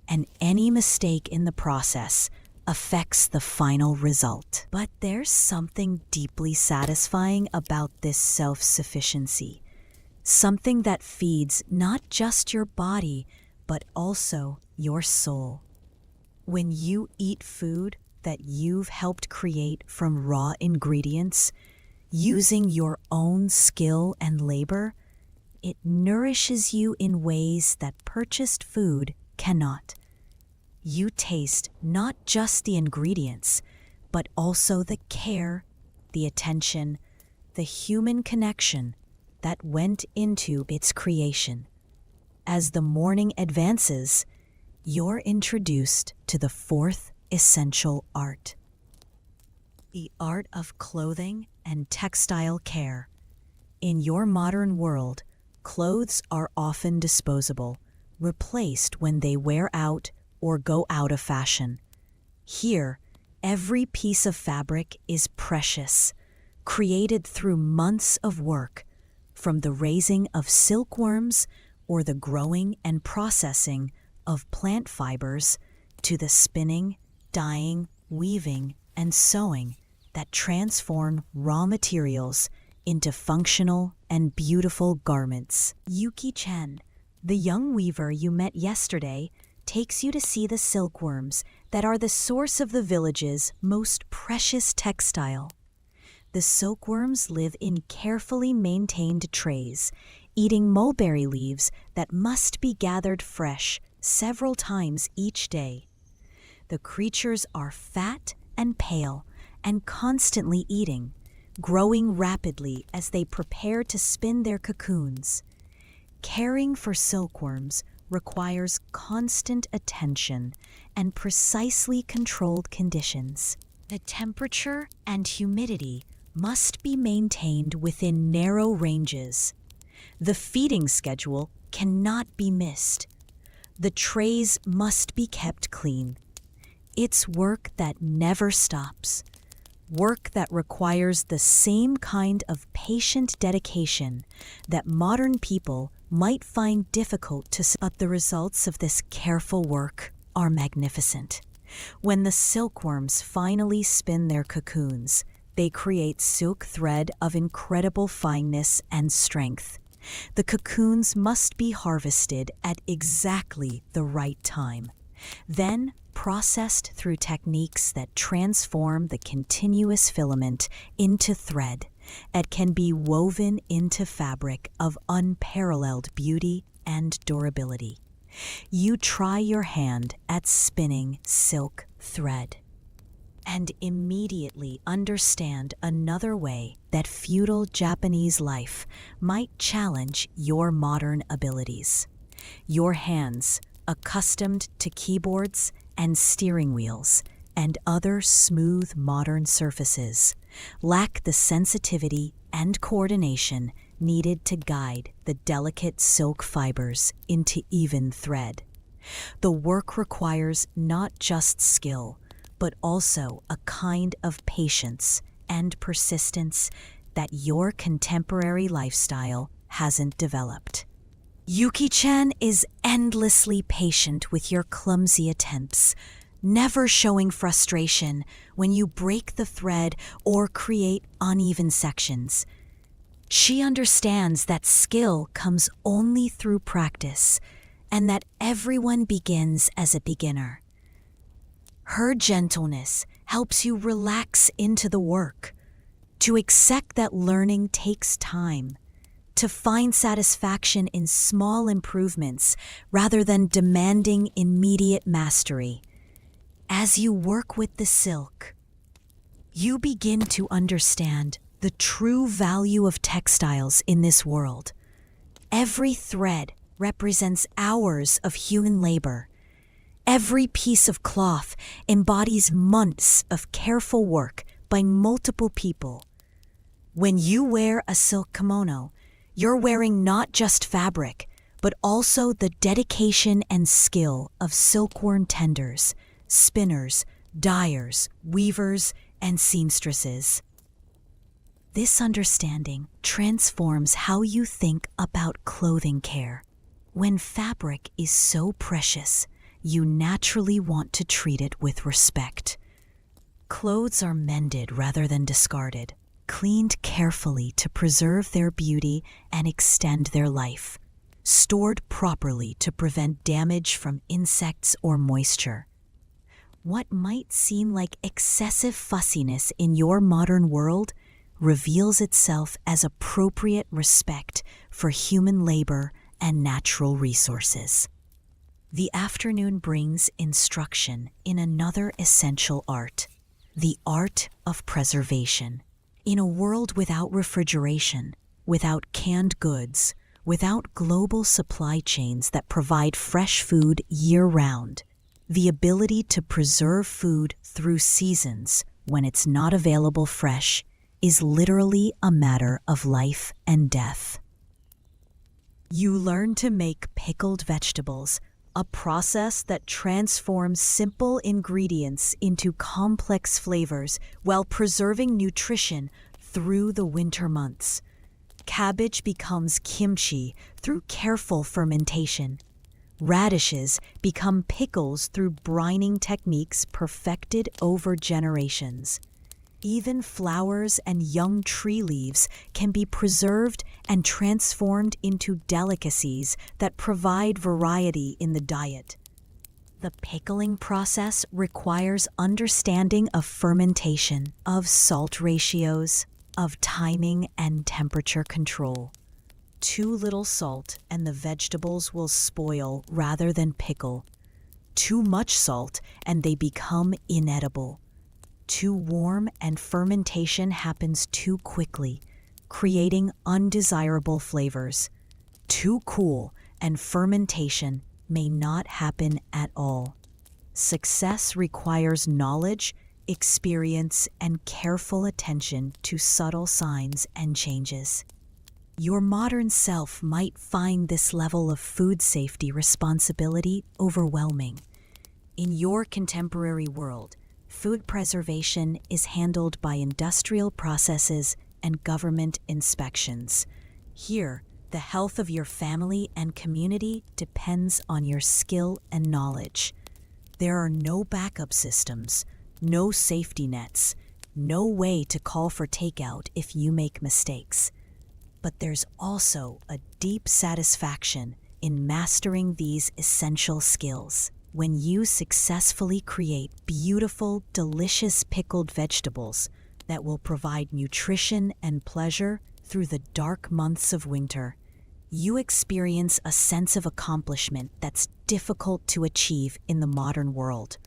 [SPEAKER 1] and any mistake in the process affects the final result. But there's something deeply satisfying about this self-sufficiency, something that feeds not just your body, but also your soul. When you eat food that you've helped create from raw ingredients, using your own skill and labor, it nourishes you in ways that purchased food cannot. You taste not just the ingredients, but also the care, the attention, the human connection that went into its creation. As the morning advances, you're introduced to the fourth essential art, the art of clothing and textile care. In your modern world, clothes are often disposable, replaced when they wear out or go out of fashion. Here, every piece of fabric is precious, created through months of work, from the raising of silkworms or the growing and processing of plant fibers to the spinning, dyeing, weaving, and sewing that transform raw materials into functional and beautiful garments. Yuki-chan, the young weaver you met yesterday, takes you to see the silkworms that are the source of the village's most precious textile. The silkworms live in carefully maintained trays, eating mulberry leaves that must be gathered fresh several times each day. The creatures are fat and pale and constantly eating, growing rapidly as they prepare to spin their cocoons. Caring for silkworms requires constant attention and precisely controlled conditions. The temperature and humidity must be maintained within narrow ranges. The feeding schedule cannot be missed. The trays must be kept clean. It's work that never stops, work that requires the same kind of patient dedication that modern people might find difficult to see. But the results of this careful work are magnificent. When the silkworms finally spin their cocoons, they create silk thread of incredible fineness and strength. The cocoons must be harvested at exactly the right time, then processed through techniques that transform the continuous filament into thread that can be woven into fabric of unparalleled beauty and durability. You try your hand at spinning silk thread and immediately understand another way that feudal Japanese life might challenge your modern abilities. Your hands, accustomed to keyboards and steering wheels and other smooth modern surfaces, lack the sensitivity and coordination needed to guide the delicate silk fibers into even thread. The work requires not just skill, but also a kind of patience and persistence that your contemporary lifestyle hasn't developed. Yuki-chan is endlessly patient with your clumsy attempts, never showing frustration when you break the thread or create uneven sections. She understands that skill comes only through practice and that everyone begins as a beginner. Her gentleness helps you relax into the work, to accept that learning takes time, to find satisfaction in small improvements rather than demanding immediate mastery. As you work with the silk, you begin to understand the true value of textiles in this world. Every thread represents hours of human labor. Every piece of cloth embodies months of careful work by multiple people. When you wear a silk kimono, you're wearing not just fabric, but also the dedication and skill of silkworm tenders, spinners, dyers, weavers, and seamstresses. This understanding transforms how you think about clothing care. When fabric is so precious, you naturally want to treat it with respect. Clothes are mended rather than discarded, cleaned carefully to preserve their beauty and extend their life, stored properly to prevent damage from insects or moisture. What might seem like excessive fussiness in your modern world reveals itself as appropriate respect for human labor and natural resources. The afternoon brings instruction in another essential art, the art of preservation. In a world without refrigeration, without canned goods, without global supply chains that provide fresh food year-round, the ability to preserve food through seasons when it's not available fresh is literally a matter of life and death. You learn to make pickled vegetables, a process that transforms simple ingredients into complex flavors while preserving nutrition through the winter months. Cabbage becomes kimchi through careful fermentation. Radishes become pickles through brining techniques perfected over generations. Even flowers and young tree leaves can be preserved and transformed into delicacies that provide variety in the diet. The pickling process requires understanding of fermentation, of salt ratios, of timing and temperature control. Too little salt and the vegetables will spoil rather than pickle. Too much salt and they become inedible. Too warm and fermentation happens too quickly, creating undesirable flavors. Too cool and fermentation may not happen at all. Success requires knowledge, experience, and careful attention to subtle signs and changes. Your modern self might find this level of food safety responsibility overwhelming. In your contemporary world, food preservation is handled by industrial processes and government inspections. Here, the health of your family and community depends on your skill and knowledge. There are no backup systems, no safety nets, no way to call for takeout if you make mistakes. But there's also a deep satisfaction in mastering these essential skills. When you successfully create beautiful, delicious pickled vegetables that will provide nutrition and pleasure through the dark months of winter, you experience a sense of accomplishment that's difficult to achieve in the modern world.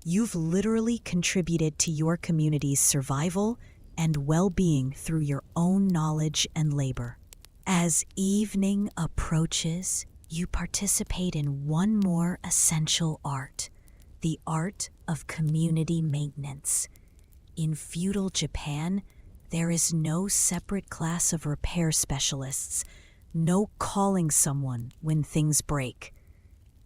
[SPEAKER 1] You've literally contributed to your community's survival and well-being through your own knowledge and labor. As evening approaches, you participate in one more essential art, the art of community maintenance. In feudal Japan, there is no separate class of repair specialists, no calling someone when things break.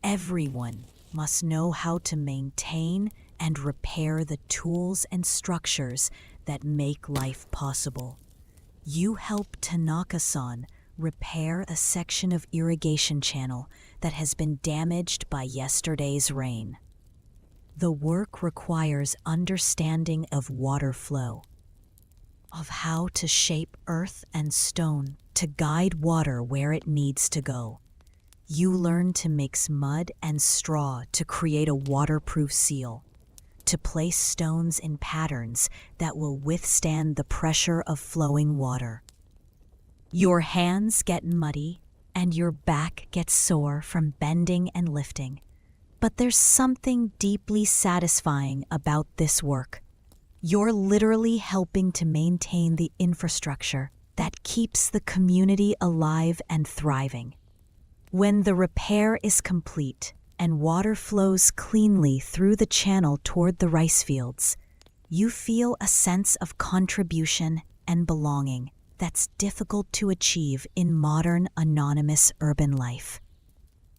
[SPEAKER 1] Everyone must know how to maintain and repair the tools and structures that make life possible. You help Tanaka-san repair a section of irrigation channel that has been damaged by yesterday's rain. The work requires understanding of water flow, of how to shape earth and stone to guide water where it needs to go. You learn to mix mud and straw to create a waterproof seal, to place stones in patterns that will withstand the pressure of flowing water. Your hands get muddy and your back gets sore from bending and lifting, but there's something deeply satisfying about this work. You're literally helping to maintain the infrastructure that keeps the community alive and thriving. When the repair is complete and water flows cleanly through the channel toward the rice fields, you feel a sense of contribution and belonging that's difficult to achieve in modern anonymous urban life.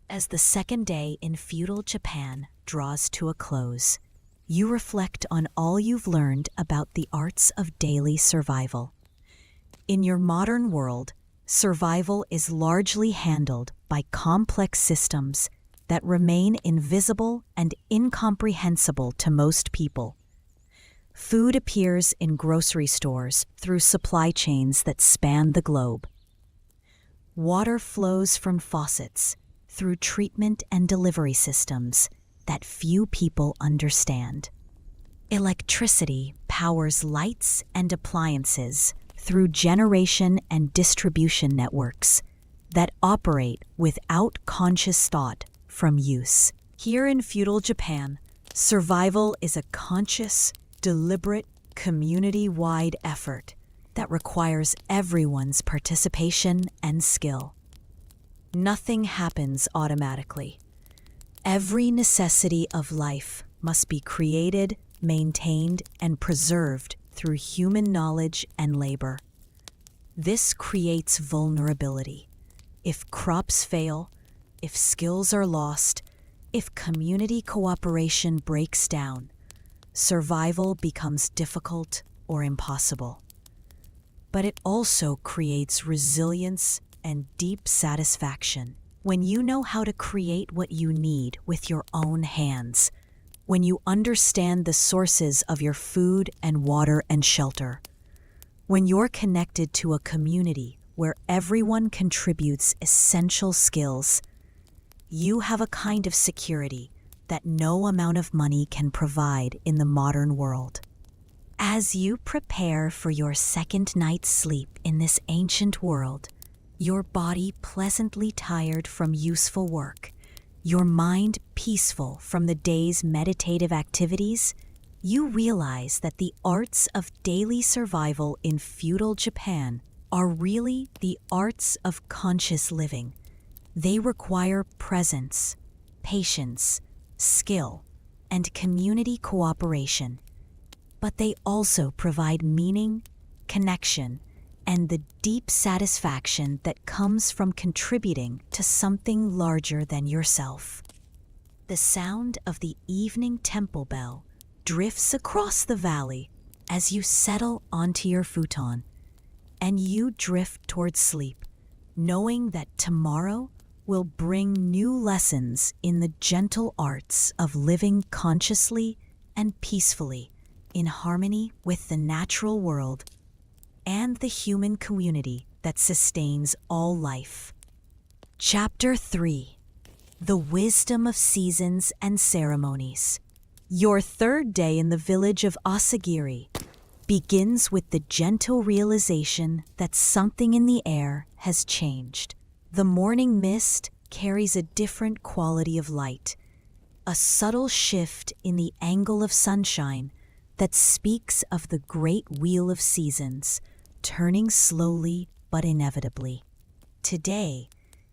[SPEAKER 1] As the second day in feudal Japan draws to a close, you reflect on all you've learned about the arts of daily survival. In your modern world, survival is largely handled by complex systems, that remain invisible and incomprehensible to most people. Food appears in grocery stores through supply chains that span the globe. Water flows from faucets through treatment and delivery systems that few people understand. Electricity powers lights and appliances through generation and distribution networks that operate without conscious thought from use. Here in feudal Japan, survival is a conscious, deliberate, community-wide effort that requires everyone's participation and skill. Nothing happens automatically. Every necessity of life must be created, maintained, and preserved through human knowledge and labor. This creates vulnerability. If crops fail, if skills are lost, if community cooperation breaks down, survival becomes difficult or impossible. But it also creates resilience and deep satisfaction when you know how to create what you need with your own hands, when you understand the sources of your food and water and shelter, when you're connected to a community where everyone contributes essential skills. You have a kind of security that no amount of money can provide in the modern world. As you prepare for your second night's sleep in this ancient world, your body pleasantly tired from useful work, your mind peaceful from the day's meditative activities, you realize that the arts of daily survival in feudal Japan are really the arts of conscious living. They require presence, patience, skill, and community cooperation. But they also provide meaning, connection, and the deep satisfaction that comes from contributing to something larger than yourself. The sound of the evening temple bell drifts across the valley as you settle onto your futon, and you drift towards sleep, knowing that tomorrow will bring new lessons in the gentle arts of living consciously and peacefully in harmony with the natural world and the human community that sustains all life. Chapter 3: The Wisdom of Seasons and Ceremonies. Your third day in the village of Asagiri begins with the gentle realization that something in the air has changed. The morning mist carries a different quality of light, a subtle shift in the angle of sunshine that speaks of the great wheel of seasons, turning slowly but inevitably. Today,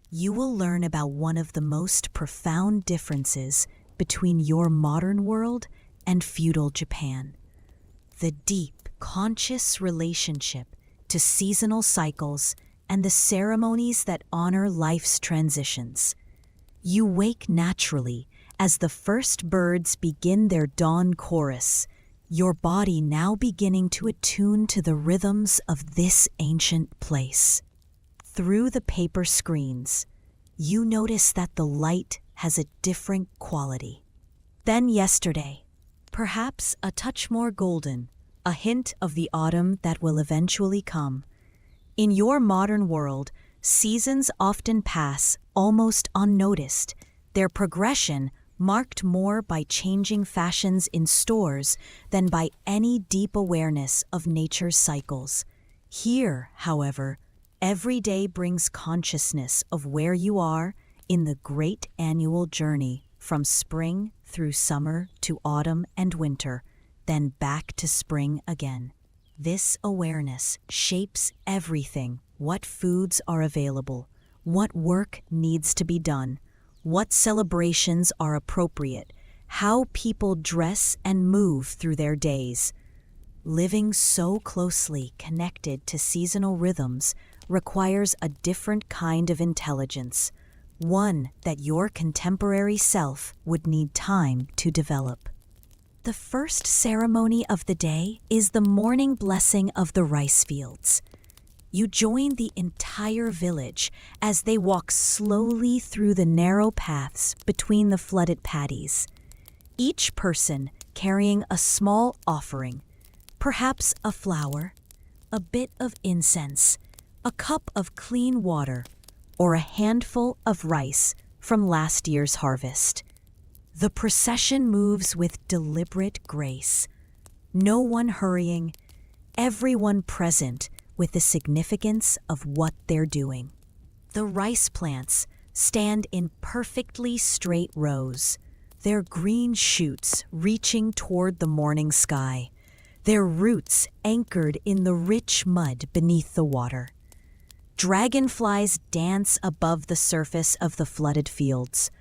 [SPEAKER 1] you will learn about one of the most profound differences between your modern world and feudal Japan: the deep, conscious relationship to seasonal cycles and the ceremonies that honor life's transitions. You wake naturally as the first birds begin their dawn chorus, your body now beginning to attune to the rhythms of this ancient place. Through the paper screens, you notice that the light has a different quality than yesterday, perhaps a touch more golden, a hint of the autumn that will eventually come. In your modern world, seasons often pass almost unnoticed, their progression marked more by changing fashions in stores than by any deep awareness of nature's cycles. Here, however, every day brings consciousness of where you are in the great annual journey from spring through summer to autumn and winter, then back to spring again. This awareness shapes everything: what foods are available, what work needs to be done, what celebrations are appropriate, how people dress and move through their days. Living so closely connected to seasonal rhythms requires a different kind of intelligence, one that your contemporary self would need time to develop. The first ceremony of the day is the morning blessing of the rice fields. You join the entire village as they walk slowly through the narrow paths between the flooded paddies, each person carrying a small offering, perhaps a flower, a bit of incense, a cup of clean water, or a handful of rice from last year's harvest. The procession moves with deliberate grace, no one hurrying, everyone present with the significance of what they're doing. The rice plants stand in perfectly straight rows, their green shoots reaching toward the morning sky, their roots anchored in the rich mud beneath the water. Dragonflies dance above the surface of the flooded fields,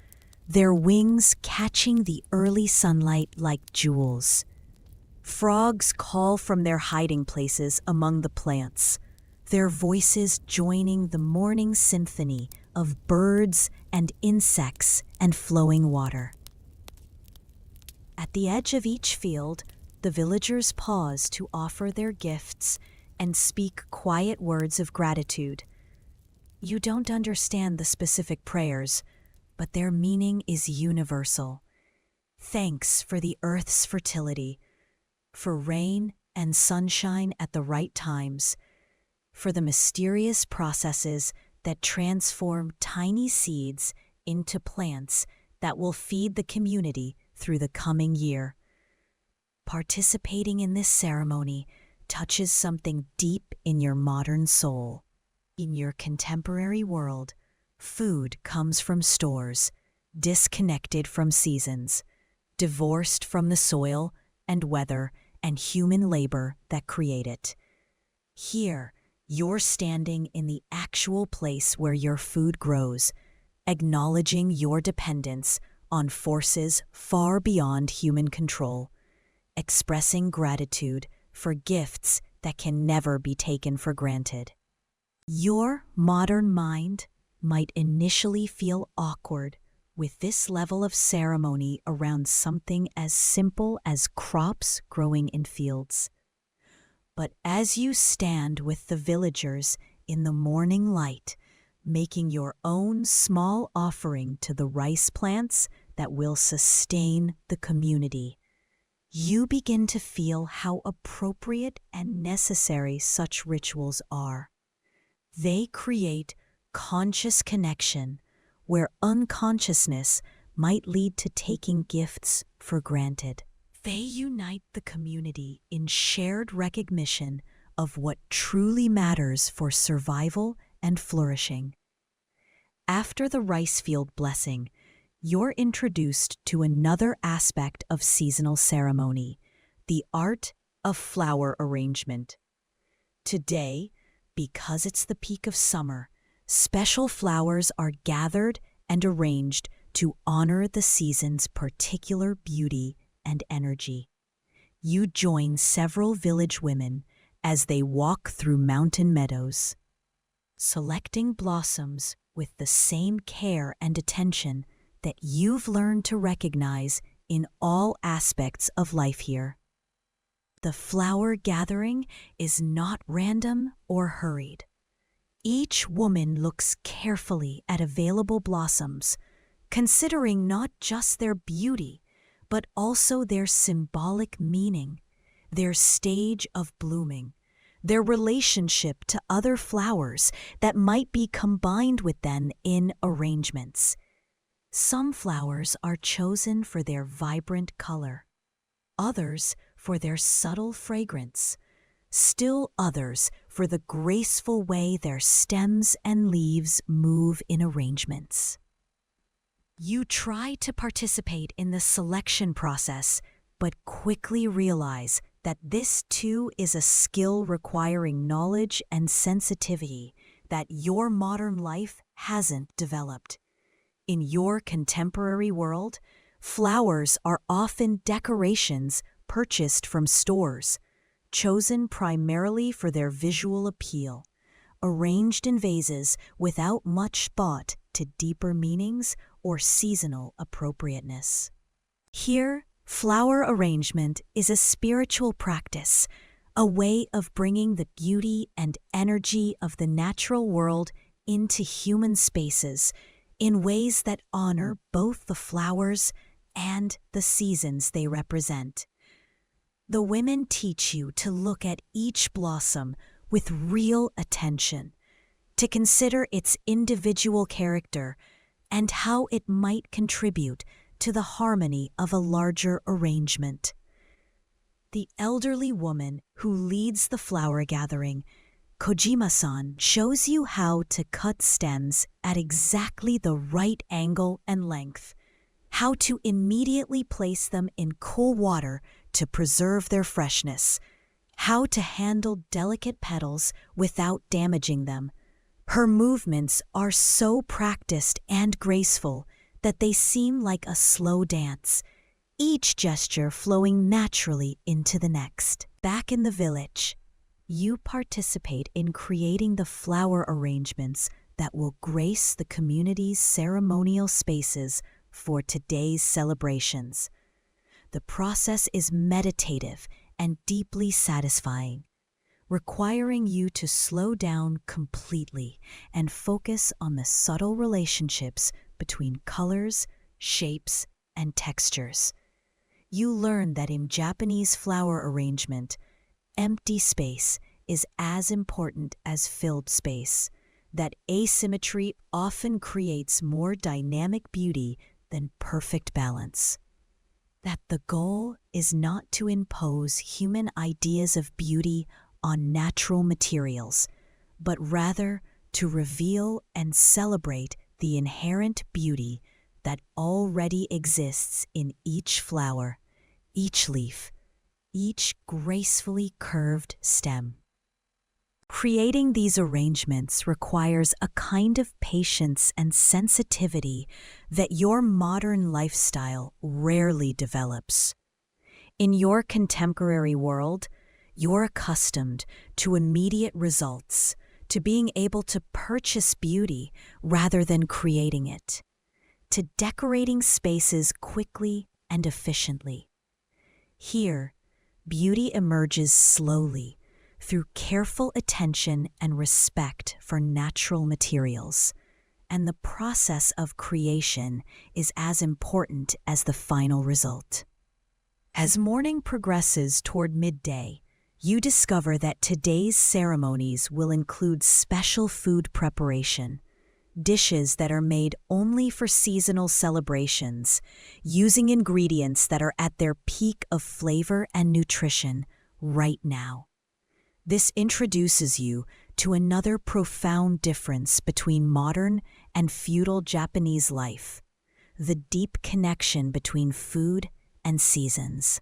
[SPEAKER 1] their wings catching the early sunlight like jewels. Frogs call from their hiding places among the plants, their voices joining the morning symphony of birds and insects and flowing water. At the edge of each field, the villagers pause to offer their gifts and speak quiet words of gratitude. You don't understand the specific prayers, but their meaning is universal. Thanks for the earth's fertility, for rain and sunshine at the right times, for the mysterious processes that transform tiny seeds into plants that will feed the community through the coming year. Participating in this ceremony touches something deep in your modern soul. In your contemporary world, food comes from stores, disconnected from seasons, divorced from the soil and weather and human labor that create it. Here, you're standing in the actual place where your food grows, acknowledging your dependence on forces far beyond human control, expressing gratitude for gifts that can never be taken for granted. Your modern mind might initially feel awkward with this level of ceremony around something as simple as crops growing in fields. But as you stand with the villagers in the morning light, making your own small offering to the rice plants that will sustain the community, you begin to feel how appropriate and necessary such rituals are. They create conscious connection where unconsciousness might lead to taking gifts for granted. They unite the community in shared recognition of what truly matters for survival and flourishing. After the rice field blessing, you're introduced to another aspect of seasonal ceremony, the art of flower arrangement. Today, because it's the peak of summer, special flowers are gathered and arranged to honor the season's particular beauty and energy. You join several village women as they walk through mountain meadows, selecting blossoms with the same care and attention that you've learned to recognize in all aspects of life here. The flower gathering is not random or hurried. Each woman looks carefully at available blossoms, considering not just their beauty, but also their symbolic meaning, their stage of blooming, their relationship to other flowers that might be combined with them in arrangements. Some flowers are chosen for their vibrant color, others for their subtle fragrance, still others for the graceful way their stems and leaves move in arrangements. You try to participate in the selection process, but quickly realize that this too is a skill requiring knowledge and sensitivity that your modern life hasn't developed. In your contemporary world, flowers are often decorations purchased from stores, chosen primarily for their visual appeal, arranged in vases without much thought to deeper meanings or seasonal appropriateness. Here, flower arrangement is a spiritual practice, a way of bringing the beauty and energy of the natural world into human spaces in ways that honor both the flowers and the seasons they represent. The women teach you to look at each blossom with real attention, to consider its individual character and how it might contribute to the harmony of a larger arrangement. The elderly woman who leads the flower gathering, Kojima-san, shows you how to cut stems at exactly the right angle and length, how to immediately place them in cool water to preserve their freshness, how to handle delicate petals without damaging them. Her movements are so practiced and graceful that they seem like a slow dance, each gesture flowing naturally into the next. Back in the village, you participate in creating the flower arrangements that will grace the community's ceremonial spaces for today's celebrations. The process is meditative and deeply satisfying, requiring you to slow down completely and focus on the subtle relationships between colors, shapes, and textures. You learn that in Japanese flower arrangement, empty space is as important as filled space, that asymmetry often creates more dynamic beauty than perfect balance, that the goal is not to impose human ideas of beauty on natural materials, but rather to reveal and celebrate the inherent beauty that already exists in each flower, each leaf, each gracefully curved stem. Creating these arrangements requires a kind of patience and sensitivity that your modern lifestyle rarely develops. In your contemporary world, you're accustomed to immediate results, to being able to purchase beauty rather than creating it, to decorating spaces quickly and efficiently. Here, beauty emerges slowly through careful attention and respect for natural materials, and the process of creation is as important as the final result. As morning progresses toward midday, you discover that today's ceremonies will include special food preparation, dishes that are made only for seasonal celebrations, using ingredients that are at their peak of flavor and nutrition right now. This introduces you to another profound difference between modern and feudal Japanese life, the deep connection between food and seasons.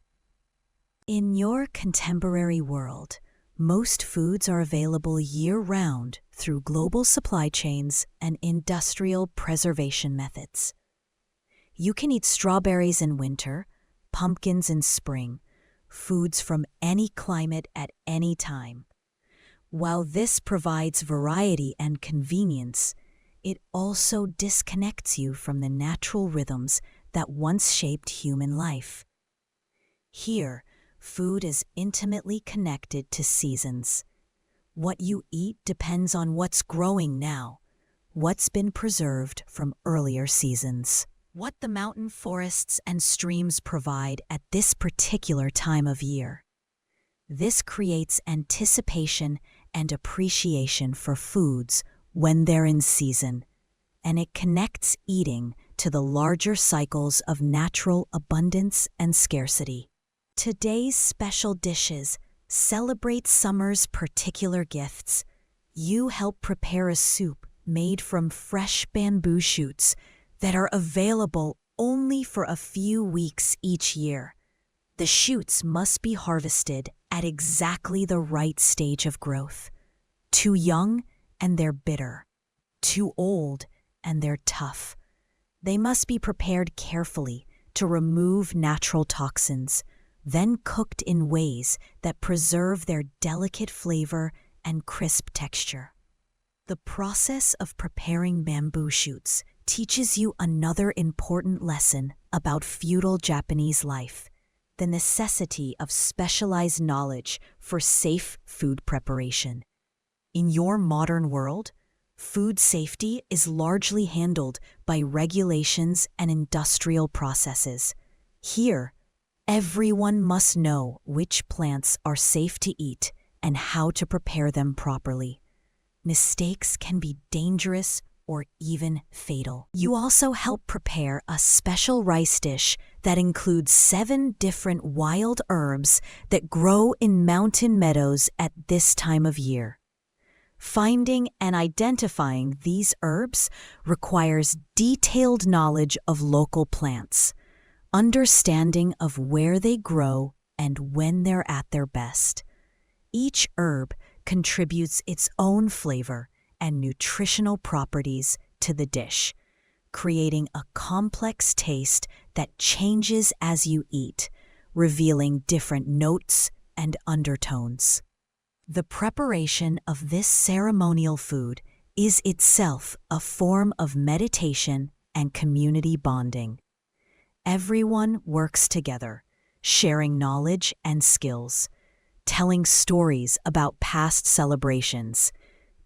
[SPEAKER 1] In your contemporary world, most foods are available year-round through global supply chains and industrial preservation methods. You can eat strawberries in winter, pumpkins in spring, foods from any climate at any time. While this provides variety and convenience, it also disconnects you from the natural rhythms that once shaped human life. Here, food is intimately connected to seasons. What you eat depends on what's growing now, what's been preserved from earlier seasons, what the mountain forests and streams provide at this particular time of year. This creates anticipation and appreciation for foods when they're in season, and it connects eating to the larger cycles of natural abundance and scarcity. Today's special dishes celebrate summer's particular gifts. You help prepare a soup made from fresh bamboo shoots that are available only for a few weeks each year. The shoots must be harvested at exactly the right stage of growth. Too young and they're bitter. Too old and they're tough. They must be prepared carefully to remove natural toxins, then cooked in ways that preserve their delicate flavor and crisp texture. The process of preparing bamboo shoots teaches you another important lesson about feudal Japanese life. the necessity of specialized knowledge for safe food preparation. In your modern world, food safety is largely handled by regulations and industrial processes. Here, everyone must know which plants are safe to eat and how to prepare them properly. Mistakes can be dangerous or even fatal. You also help prepare a special rice dish that includes 7 different wild herbs that grow in mountain meadows at this time of year. Finding and identifying these herbs requires detailed knowledge of local plants, understanding of where they grow and when they're at their best. Each herb contributes its own flavor and nutritional properties to the dish, creating a complex taste that changes as you eat, revealing different notes and undertones. The preparation of this ceremonial food is itself a form of meditation and community bonding. Everyone works together, sharing knowledge and skills, telling stories about past celebrations,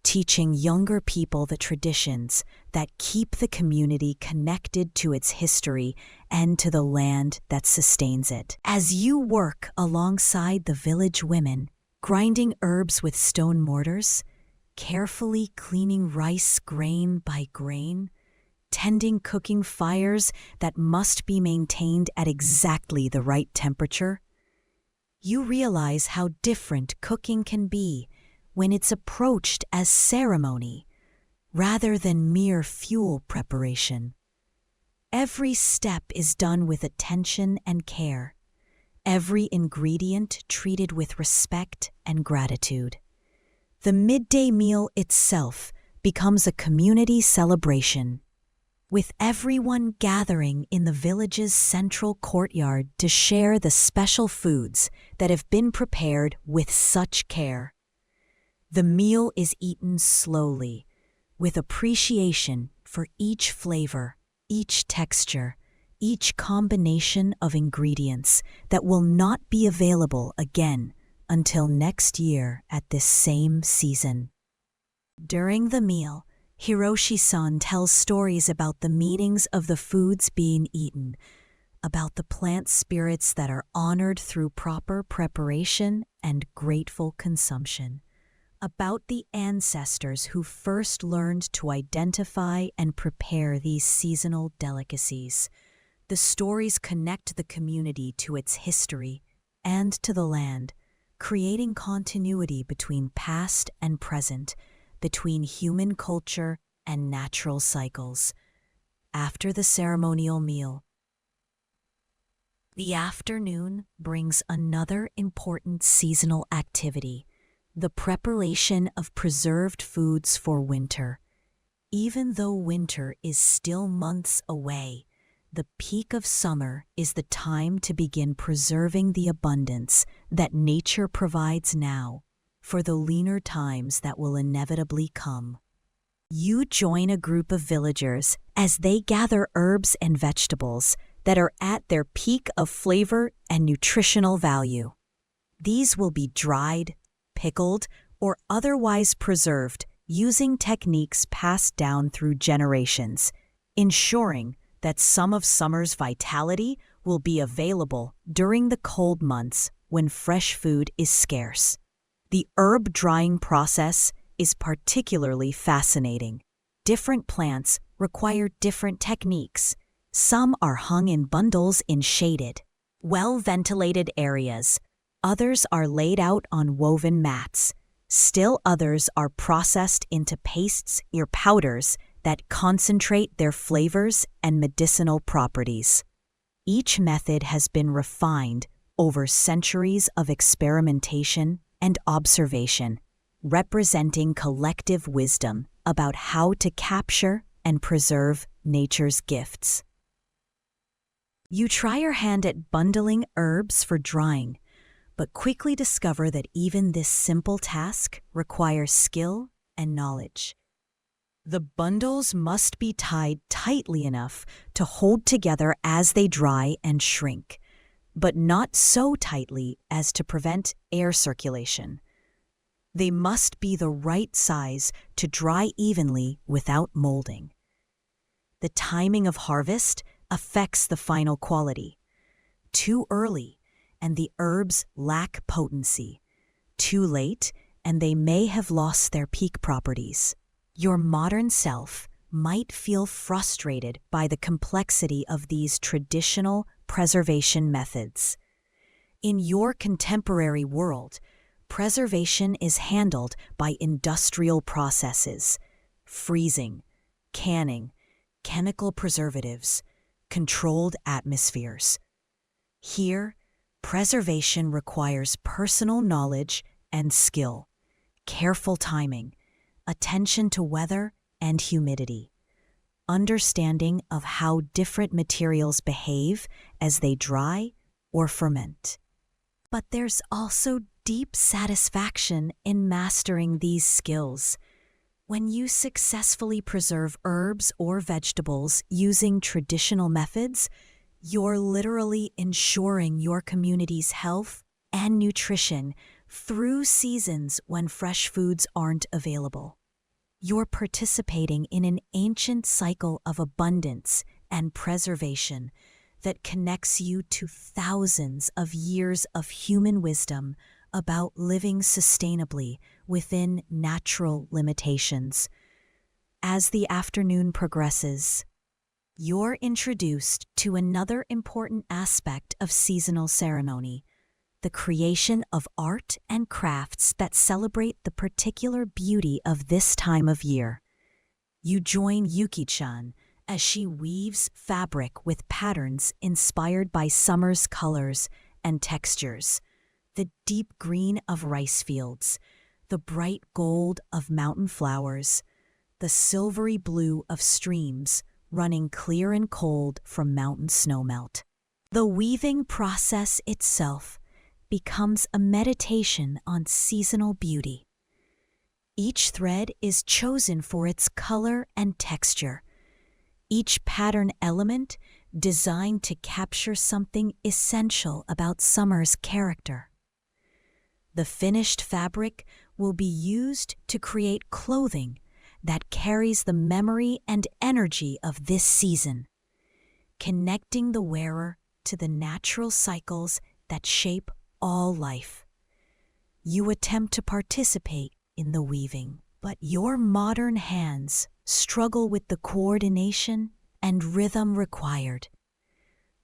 [SPEAKER 1] teaching younger people the traditions that keep the community connected to its history and to the land that sustains it. As you work alongside the village women, grinding herbs with stone mortars, carefully cleaning rice grain by grain, tending cooking fires that must be maintained at exactly the right temperature, you realize how different cooking can be when it's approached as ceremony rather than mere fuel preparation. Every step is done with attention and care, every ingredient treated with respect and gratitude. The midday meal itself becomes a community celebration, with everyone gathering in the village's central courtyard to share the special foods that have been prepared with such care. The meal is eaten slowly, with appreciation for each flavor, each texture, each combination of ingredients that will not be available again until next year at this same season. During the meal, Hiroshi-san tells stories about the meanings of the foods being eaten, about the plant spirits that are honored through proper preparation and grateful consumption, about the ancestors who first learned to identify and prepare these seasonal delicacies. The stories connect the community to its history and to the land, creating continuity between past and present, between human culture and natural cycles. After the ceremonial meal, the afternoon brings another important seasonal activity, the preparation of preserved foods for winter. Even though winter is still months away, the peak of summer is the time to begin preserving the abundance that nature provides now for the leaner times that will inevitably come. You join a group of villagers as they gather herbs and vegetables that are at their peak of flavor and nutritional value. These will be dried, pickled, or otherwise preserved using techniques passed down through generations, ensuring that some of summer's vitality will be available during the cold months when fresh food is scarce. The herb drying process is particularly fascinating. Different plants require different techniques. Some are hung in bundles in shaded, well-ventilated areas. Others are laid out on woven mats. Still others are processed into pastes or powders that concentrate their flavors and medicinal properties. Each method has been refined over centuries of experimentation and observation, representing collective wisdom about how to capture and preserve nature's gifts. You try your hand at bundling herbs for drying, but quickly discover that even this simple task requires skill and knowledge. The bundles must be tied tightly enough to hold together as they dry and shrink. but not so tightly as to prevent air circulation. They must be the right size to dry evenly without molding. The timing of harvest affects the final quality. Too early, and the herbs lack potency. Too late, and they may have lost their peak properties. Your modern self might feel frustrated by the complexity of these traditional preservation methods. In your contemporary world, preservation is handled by industrial processes, freezing, canning, chemical preservatives, controlled atmospheres. Here, preservation requires personal knowledge and skill, careful timing, attention to weather and humidity, understanding of how different materials behave as they dry or ferment. But there's also deep satisfaction in mastering these skills. When you successfully preserve herbs or vegetables using traditional methods, you're literally ensuring your community's health and nutrition through seasons when fresh foods aren't available. You're participating in an ancient cycle of abundance and preservation that connects you to thousands of years of human wisdom about living sustainably within natural limitations. As the afternoon progresses, you're introduced to another important aspect of seasonal ceremony, the creation of art and crafts that celebrate the particular beauty of this time of year. You join Yuki-chan as she weaves fabric with patterns inspired by summer's colors and textures, the deep green of rice fields, the bright gold of mountain flowers, the silvery blue of streams running clear and cold from mountain snowmelt. The weaving process itself becomes a meditation on seasonal beauty. Each thread is chosen for its color and texture, each pattern element designed to capture something essential about summer's character. The finished fabric will be used to create clothing that carries the memory and energy of this season, connecting the wearer to the natural cycles that shape all life. You attempt to participate in the weaving, but your modern hands struggle with the coordination and rhythm required.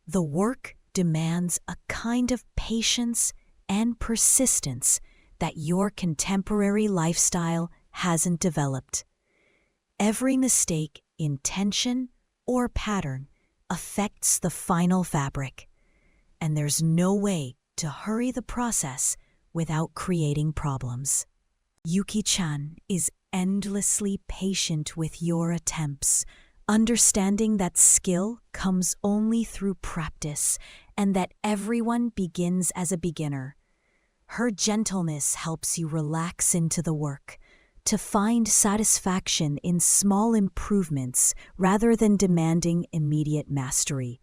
[SPEAKER 1] The work demands a kind of patience and persistence that your contemporary lifestyle hasn't developed. Every mistake in tension or pattern affects the final fabric, and there's no way to hurry the process without creating problems. Yuki-chan is endlessly patient with your attempts, understanding that skill comes only through practice and that everyone begins as a beginner. Her gentleness helps you relax into the work, to find satisfaction in small improvements rather than demanding immediate mastery.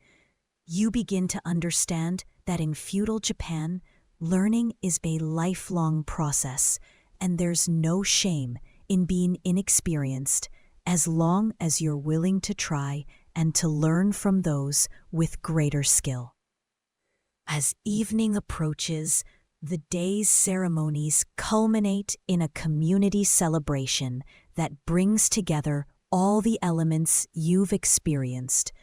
[SPEAKER 1] You begin to understand that in feudal Japan, learning is a lifelong process, and there's no shame in being inexperienced as long as you're willing to try and to learn from those with greater skill. As evening approaches, the day's ceremonies culminate in a community celebration that brings together all the elements you've experienced: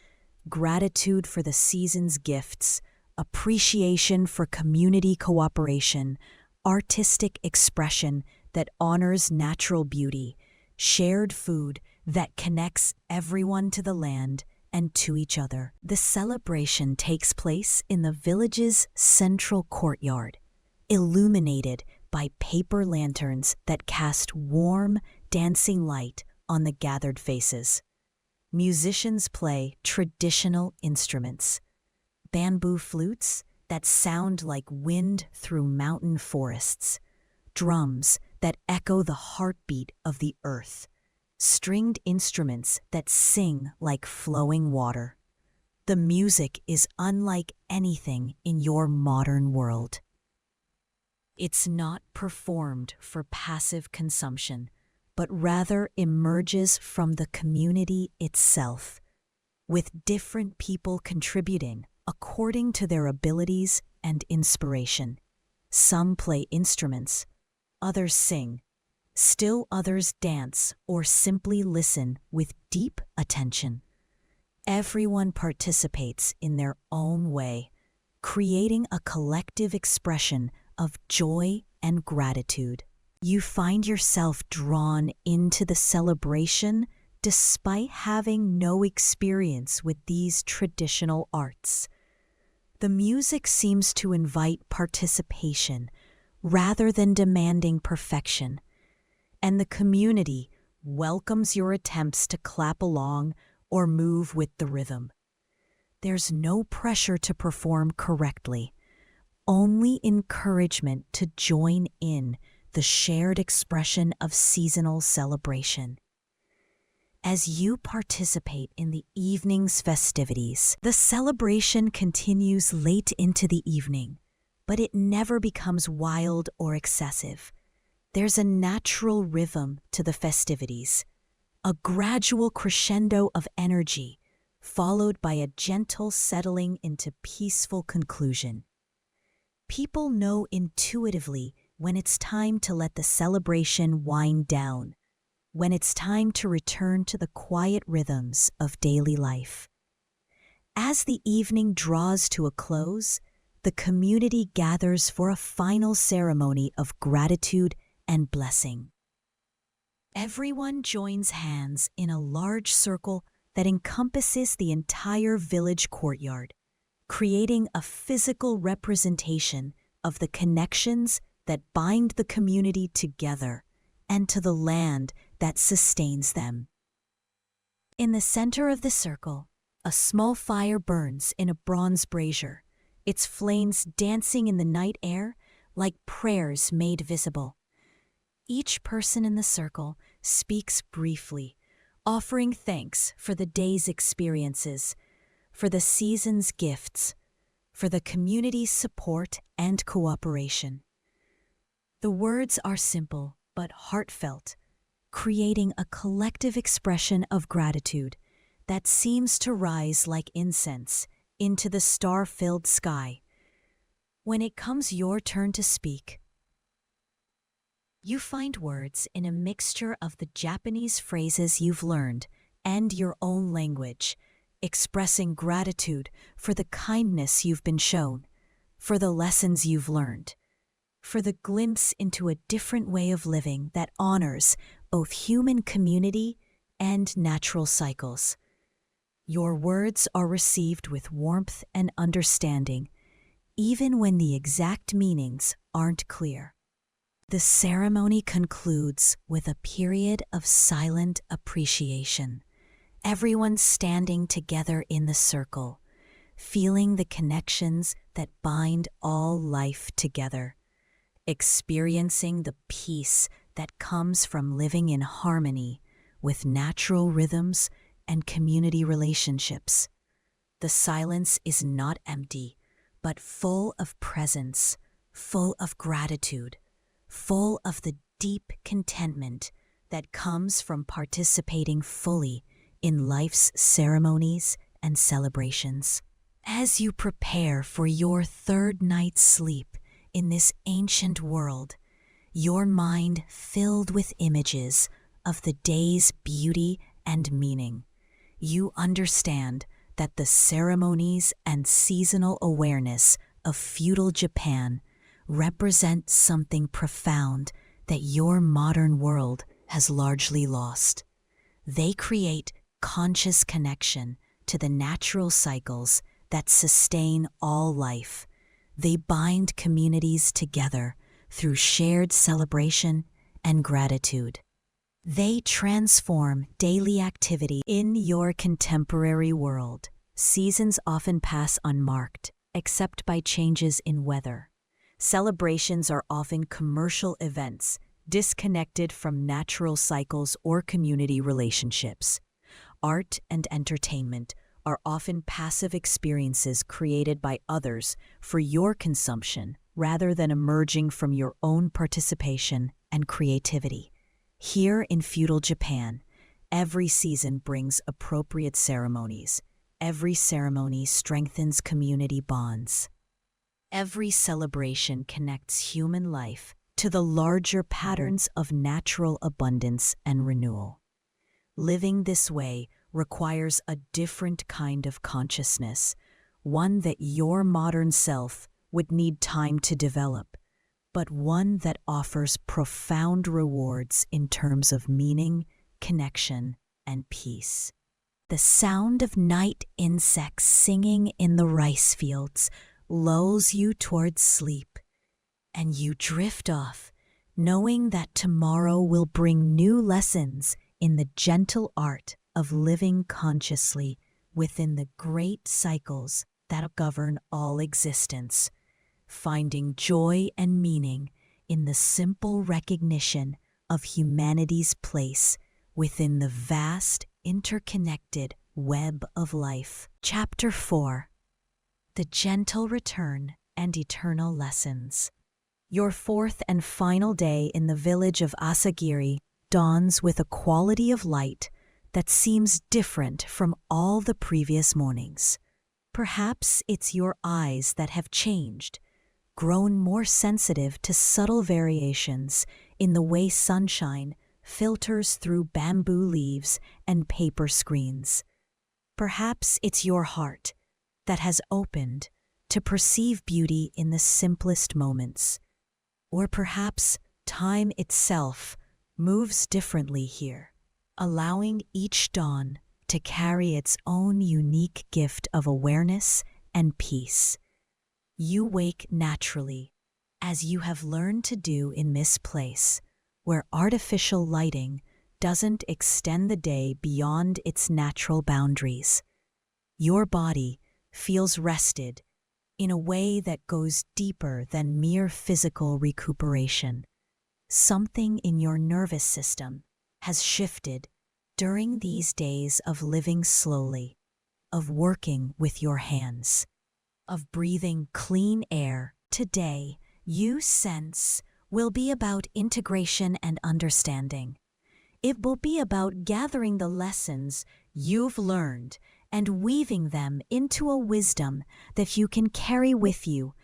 [SPEAKER 1] gratitude for the season's gifts, appreciation for community cooperation, artistic expression that honors natural beauty, shared food that connects everyone to the land and to each other. The celebration takes place in the village's central courtyard, illuminated by paper lanterns that cast warm, dancing light on the gathered faces. Musicians play traditional instruments, bamboo flutes that sound like wind through mountain forests, drums that echo the heartbeat of the earth, stringed instruments that sing like flowing water. The music is unlike anything in your modern world. It's not performed for passive consumption, but rather emerges from the community itself, with different people contributing according to their abilities and inspiration. Some play instruments, others sing, still others dance or simply listen with deep attention. Everyone participates in their own way, creating a collective expression of joy and gratitude. You find yourself drawn into the celebration despite having no experience with these traditional arts. The music seems to invite participation rather than demanding perfection, and the community welcomes your attempts to clap along or move with the rhythm. There's no pressure to perform correctly, only encouragement to join in the shared expression of seasonal celebration. As you participate in the evening's festivities, the celebration continues late into the evening, but it never becomes wild or excessive. There's a natural rhythm to the festivities, a gradual crescendo of energy, followed by a gentle settling into peaceful conclusion. People know intuitively when it's time to let the celebration wind down, when it's time to return to the quiet rhythms of daily life. As the evening draws to a close, the community gathers for a final ceremony of gratitude and blessing. Everyone joins hands in a large circle that encompasses the entire village courtyard, creating a physical representation of the connections that bind the community together and to the land that sustains them. In the center of the circle, a small fire burns in a bronze brazier, its flames dancing in the night air like prayers made visible. Each person in the circle speaks briefly, offering thanks for the day's experiences, for the season's gifts, for the community's support and cooperation. The words are simple but heartfelt, creating a collective expression of gratitude that seems to rise like incense into the star-filled sky. When it comes your turn to speak, you find words in a mixture of the Japanese phrases you've learned and your own language, expressing gratitude for the kindness you've been shown, for the lessons you've learned, for the glimpse into a different way of living that honors both human community and natural cycles. Your words are received with warmth and understanding, even when the exact meanings aren't clear. The ceremony concludes with a period of silent appreciation, everyone standing together in the circle, feeling the connections that bind all life together, experiencing the peace that comes from living in harmony with natural rhythms and community relationships. The silence is not empty, but full of presence, full of gratitude, full of the deep contentment that comes from participating fully in life's ceremonies and celebrations. As you prepare for your third night's sleep in this ancient world, your mind filled with images of the day's beauty and meaning, you understand that the ceremonies and seasonal awareness of feudal Japan represent something profound that your modern world has largely lost. They create conscious connection to the natural cycles that sustain all life. They bind communities together through shared celebration and gratitude. They transform daily activity in your contemporary world. Seasons often pass unmarked, except by changes in weather. Celebrations are often commercial events, disconnected from natural cycles or community relationships. Art and entertainment, are often passive experiences created by others for your consumption rather than emerging from your own participation and creativity. Here in feudal Japan, every season brings appropriate ceremonies. Every ceremony strengthens community bonds. Every celebration connects human life to the larger patterns of natural abundance and renewal. Living this way requires a different kind of consciousness, one that your modern self would need time to develop, but one that offers profound rewards in terms of meaning, connection, and peace. The sound of night insects singing in the rice fields lulls you towards sleep, and you drift off, knowing that tomorrow will bring new lessons in the gentle art of living consciously within the great cycles that govern all existence, finding joy and meaning in the simple recognition of humanity's place within the vast, interconnected web of life. Chapter 4: The Gentle Return and Eternal Lessons. Your fourth and final day in the village of Asagiri dawns with a quality of light that seems different from all the previous mornings. Perhaps it's your eyes that have changed, grown more sensitive to subtle variations in the way sunshine filters through bamboo leaves and paper screens. Perhaps it's your heart that has opened to perceive beauty in the simplest moments. Or perhaps time itself moves differently here, allowing each dawn to carry its own unique gift of awareness and peace. You wake naturally, as you have learned to do in this place, where artificial lighting doesn't extend the day beyond its natural boundaries. Your body feels rested in a way that goes deeper than mere physical recuperation. Something in your nervous system has shifted during these days of living slowly, of working with your hands, of breathing clean air. Today, you sense will be about integration and understanding. It will be about gathering the lessons you've learned and weaving them into a wisdom that you can carry with you,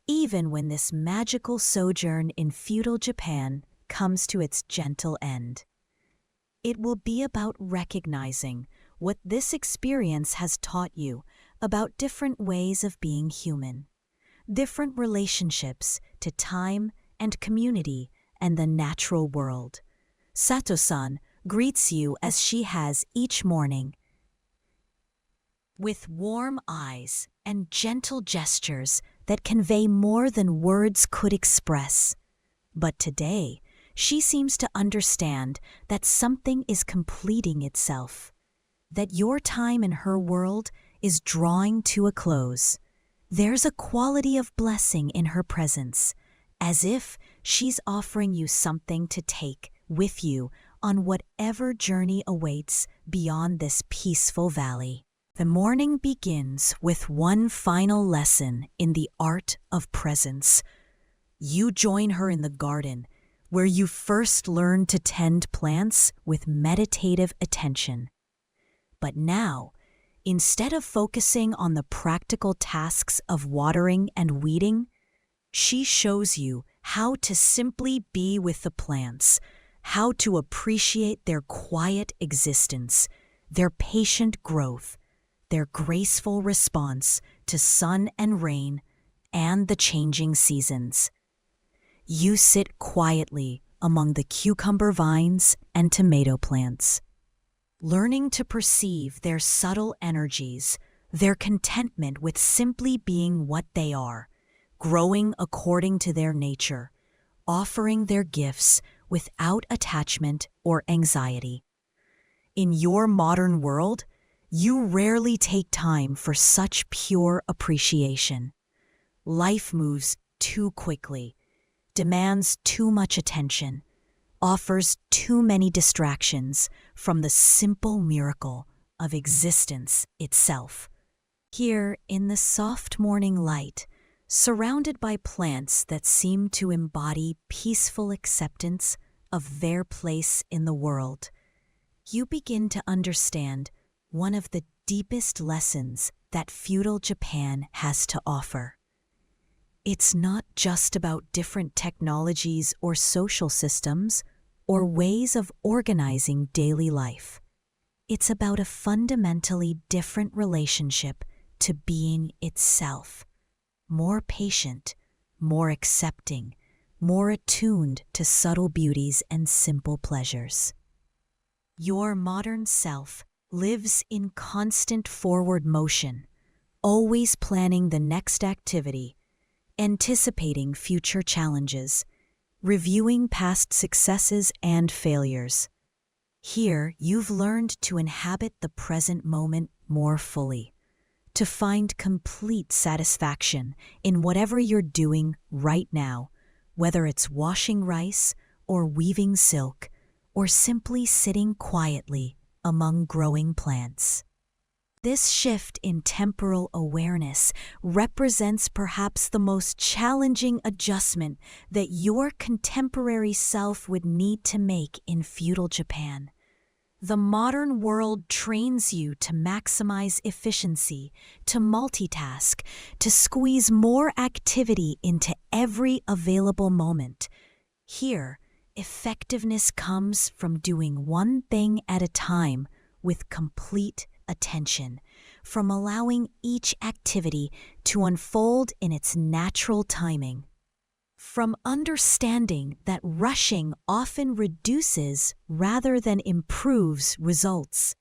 [SPEAKER 1] even when this magical sojourn in feudal Japan comes to its gentle end. It will be about recognizing what this experience has taught you about different ways of being human, different relationships to time and community and the natural world. Sato-san greets you as she has each morning, with warm eyes and gentle gestures that convey more than words could express. But today, she seems to understand that something is completing itself, that your time in her world is drawing to a close. There's a quality of blessing in her presence, as if she's offering you something to take with you on whatever journey awaits beyond this peaceful valley. The morning begins with one final lesson in the art of presence. You join her in the garden, where you first learn to tend plants with meditative attention. But now, instead of focusing on the practical tasks of watering and weeding, she shows you how to simply be with the plants, how to appreciate their quiet existence, their patient growth, their graceful response to sun and rain and the changing seasons. You sit quietly among the cucumber vines and tomato plants, learning to perceive their subtle energies, their contentment with simply being what they are, growing according to their nature, offering their gifts without attachment or anxiety. In your modern world, you rarely take time for such pure appreciation. Life moves too quickly, demands too much attention, offers too many distractions from the simple miracle of existence itself. Here, in the soft morning light, surrounded by plants that seem to embody peaceful acceptance of their place in the world, you begin to understand one of the deepest lessons that feudal Japan has to offer. It's not just about different technologies or social systems or ways of organizing daily life. It's about a fundamentally different relationship to being itself, more patient, more accepting, more attuned to subtle beauties and simple pleasures. Your modern self lives in constant forward motion, always planning the next activity, anticipating future challenges, reviewing past successes and failures. Here, you've learned to inhabit the present moment more fully, to find complete satisfaction in whatever you're doing right now, whether it's washing rice or weaving silk, or simply sitting quietly among growing plants. This shift in temporal awareness represents perhaps the most challenging adjustment that your contemporary self would need to make in feudal Japan. The modern world trains you to maximize efficiency, to multitask, to squeeze more activity into every available moment. Here, effectiveness comes from doing one thing at a time with complete attention, from allowing each activity to unfold in its natural timing, from understanding that rushing often reduces rather than improves results.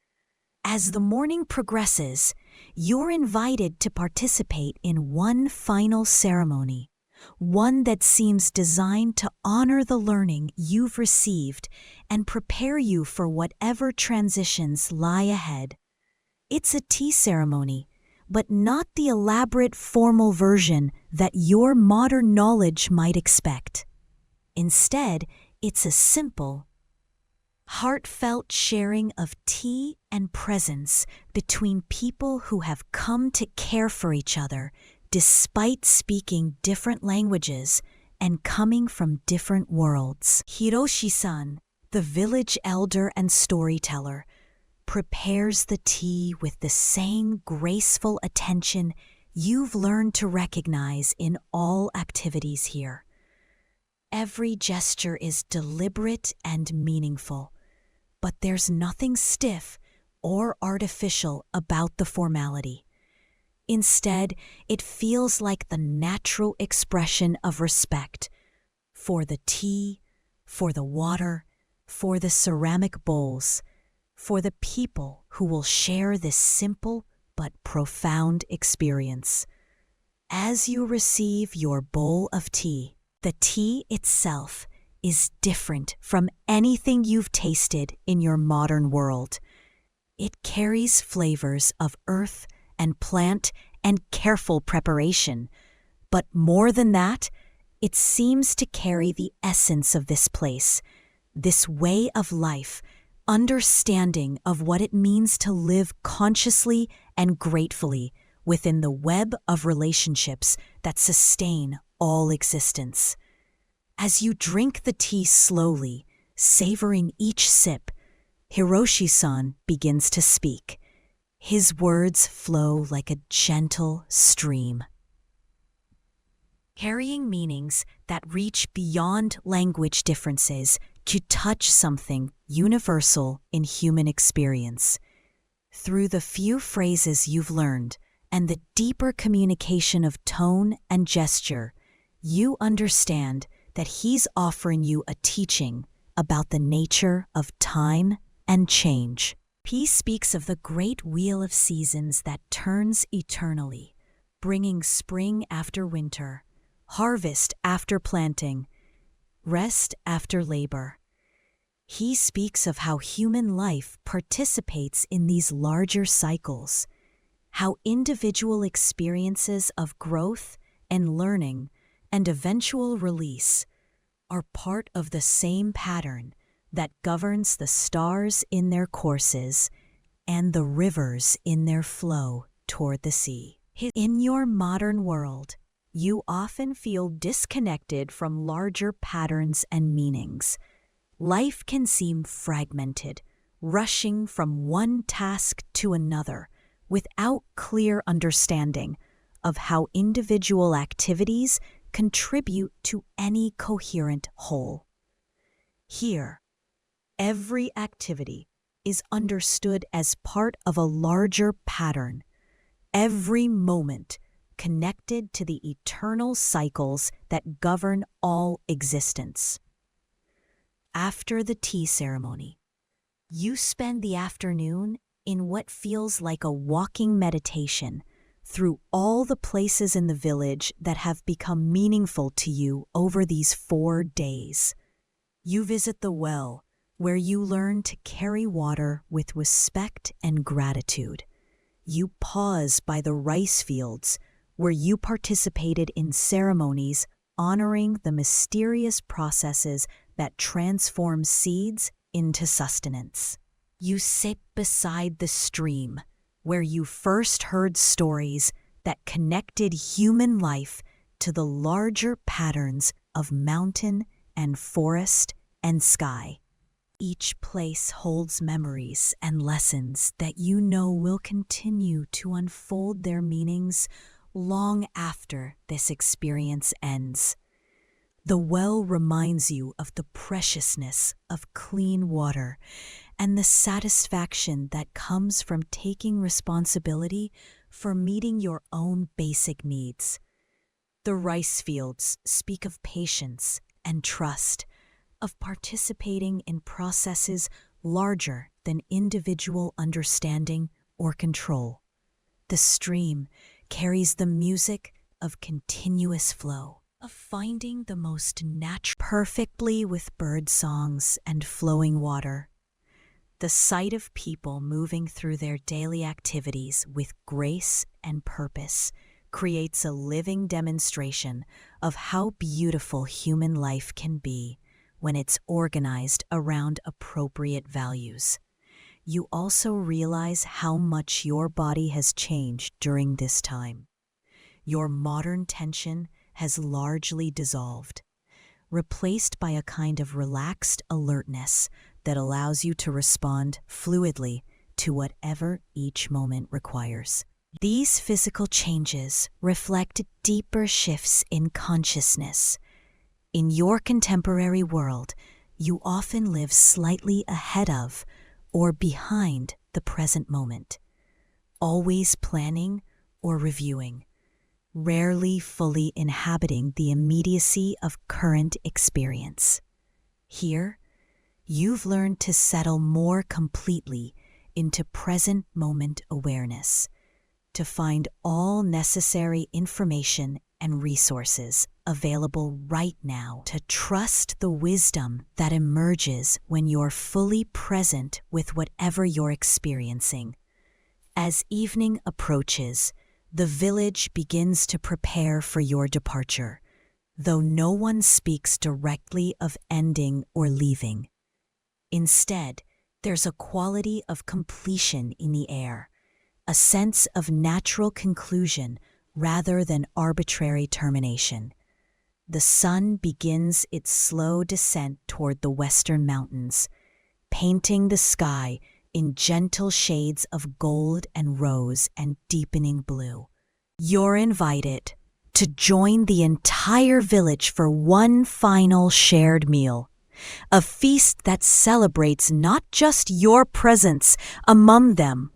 [SPEAKER 1] As the morning progresses, you're invited to participate in one final ceremony, one that seems designed to honor the learning you've received and prepare you for whatever transitions lie ahead. It's a tea ceremony, but not the elaborate formal version that your modern knowledge might expect. Instead, it's a simple, heartfelt sharing of tea and presence between people who have come to care for each other despite speaking different languages and coming from different worlds. Hiroshi-san, the village elder and storyteller, prepares the tea with the same graceful attention you've learned to recognize in all activities here. Every gesture is deliberate and meaningful, but there's nothing stiff or artificial about the formality. Instead, it feels like the natural expression of respect for the tea, for the water, for the ceramic bowls, for the people who will share this simple but profound experience. As you receive your bowl of tea, the tea itself is different from anything you've tasted in your modern world. It carries flavors of earth and plant and careful preparation, but more than that, it seems to carry the essence of this place, this way of life, understanding of what it means to live consciously and gratefully within the web of relationships that sustain all existence. As you drink the tea slowly, savoring each sip, Hiroshi-san begins to speak. His words flow like a gentle stream, carrying meanings that reach beyond language differences to touch something universal in human experience. Through the few phrases you've learned and the deeper communication of tone and gesture, you understand that he's offering you a teaching about the nature of time and change. He speaks of the great wheel of seasons that turns eternally, bringing spring after winter, harvest after planting, rest after labor. He speaks of how human life participates in these larger cycles, how individual experiences of growth and learning and eventual release are part of the same pattern that governs the stars in their courses and the rivers in their flow toward the sea. In your modern world, you often feel disconnected from larger patterns and meanings. Life can seem fragmented, rushing from one task to another without clear understanding of how individual activities contribute to any coherent whole. Here, every activity is understood as part of a larger pattern, every moment connected to the eternal cycles that govern all existence. After the tea ceremony, you spend the afternoon in what feels like a walking meditation through all the places in the village that have become meaningful to you over these 4 days. You visit the well, where you learn to carry water with respect and gratitude. You pause by the rice fields, where you participated in ceremonies honoring the mysterious processes that transform seeds into sustenance. You sit beside the stream, where you first heard stories that connected human life to the larger patterns of mountain and forest and sky. Each place holds memories and lessons that you know will continue to unfold their meanings long after this experience ends. The well reminds you of the preciousness of clean water and the satisfaction that comes from taking responsibility for meeting your own basic needs. The rice fields speak of patience and trust, of participating in processes larger than individual understanding or control. The stream carries the music of continuous flow, of finding the most natural, perfectly with bird songs and flowing water. The sight of people moving through their daily activities with grace and purpose creates a living demonstration of how beautiful human life can be when it's organized around appropriate values. You also realize how much your body has changed during this time. Your modern tension has largely dissolved, replaced by a kind of relaxed alertness that allows you to respond fluidly to whatever each moment requires. These physical changes reflect deeper shifts in consciousness. In your contemporary world, you often live slightly ahead of or behind the present moment, always planning or reviewing, rarely fully inhabiting the immediacy of current experience. Here, you've learned to settle more completely into present moment awareness, to find all necessary information and resources available right now, to trust the wisdom that emerges when you're fully present with whatever you're experiencing. As evening approaches, the village begins to prepare for your departure, though no one speaks directly of ending or leaving. Instead, there's a quality of completion in the air, a sense of natural conclusion rather than arbitrary termination. The sun begins its slow descent toward the western mountains, painting the sky in gentle shades of gold and rose and deepening blue. You're invited to join the entire village for one final shared meal, a feast that celebrates not just your presence among them,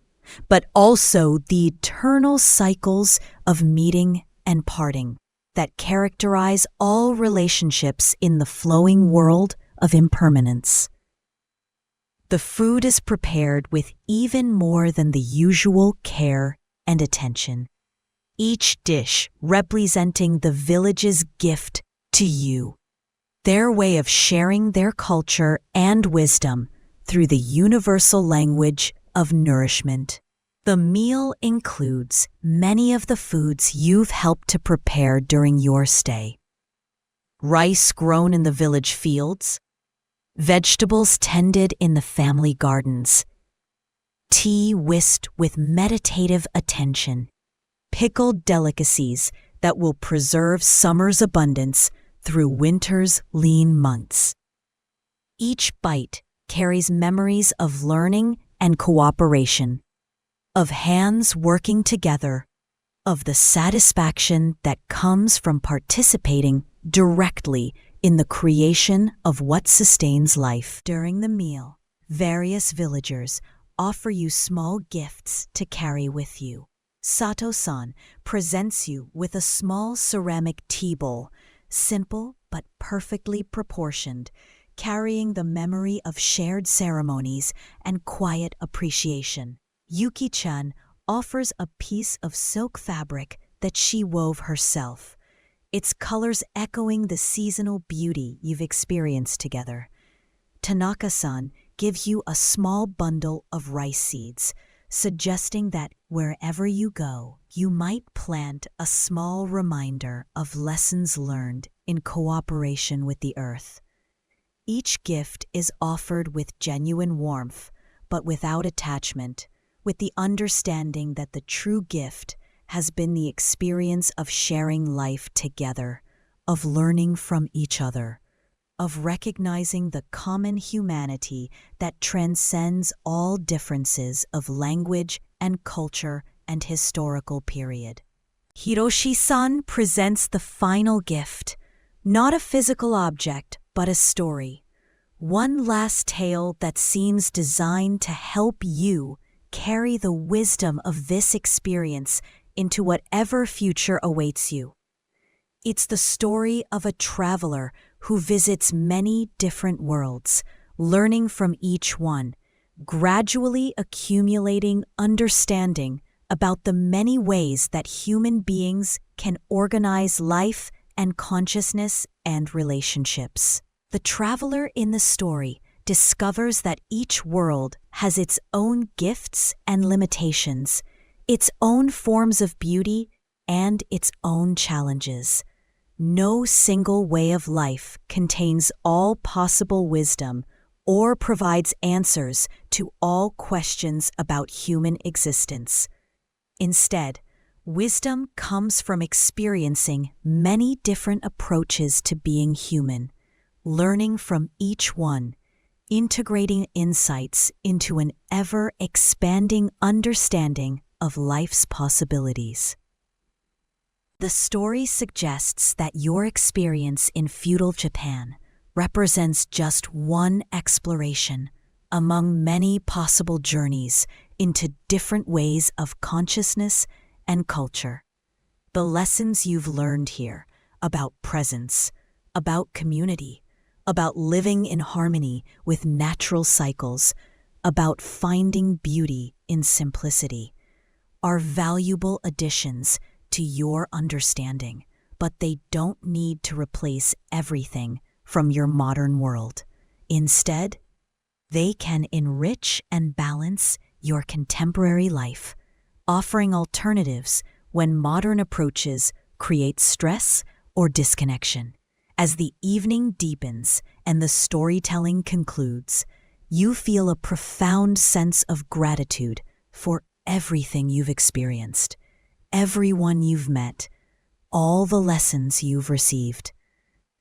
[SPEAKER 1] but also the eternal cycles of meeting and parting that characterize all relationships in the flowing world of impermanence. The food is prepared with even more than the usual care and attention, each dish representing the village's gift to you, their way of sharing their culture and wisdom through the universal language of nourishment. The meal includes many of the foods you've helped to prepare during your stay. Rice grown in the village fields, vegetables tended in the family gardens, tea whisked with meditative attention, pickled delicacies that will preserve summer's abundance through winter's lean months. Each bite carries memories of learning and cooperation, of hands working together, of the satisfaction that comes from participating directly in the creation of what sustains life. During the meal, various villagers offer you small gifts to carry with you. Sato-san presents you with a small ceramic tea bowl, simple but perfectly proportioned, carrying the memory of shared ceremonies and quiet appreciation. Yuki-chan offers a piece of silk fabric that she wove herself, its colors echoing the seasonal beauty you've experienced together. Tanaka-san gives you a small bundle of rice seeds, suggesting that wherever you go, you might plant a small reminder of lessons learned in cooperation with the earth. Each gift is offered with genuine warmth, but without attachment, with the understanding that the true gift has been the experience of sharing life together, of learning from each other, of recognizing the common humanity that transcends all differences of language and culture and historical period. Hiroshi-san presents the final gift, not a physical object, but a story. One last tale that seems designed to help you carry the wisdom of this experience into whatever future awaits you. It's the story of a traveler who visits many different worlds, learning from each one, gradually accumulating understanding about the many ways that human beings can organize life and consciousness and relationships. The traveler in the story discovers that each world has its own gifts and limitations, its own forms of beauty, and its own challenges. No single way of life contains all possible wisdom or provides answers to all questions about human existence. Instead, wisdom comes from experiencing many different approaches to being human, learning from each one, integrating insights into an ever-expanding understanding of life's possibilities. The story suggests that your experience in feudal Japan represents just one exploration among many possible journeys into different ways of consciousness and culture. The lessons you've learned here about presence, about community, about living in harmony with natural cycles, about finding beauty in simplicity, are valuable additions to your understanding, but they don't need to replace everything from your modern world. Instead, they can enrich and balance your contemporary life, offering alternatives when modern approaches create stress or disconnection. As the evening deepens and the storytelling concludes, you feel a profound sense of gratitude for everything you've experienced, everyone you've met, all the lessons you've received.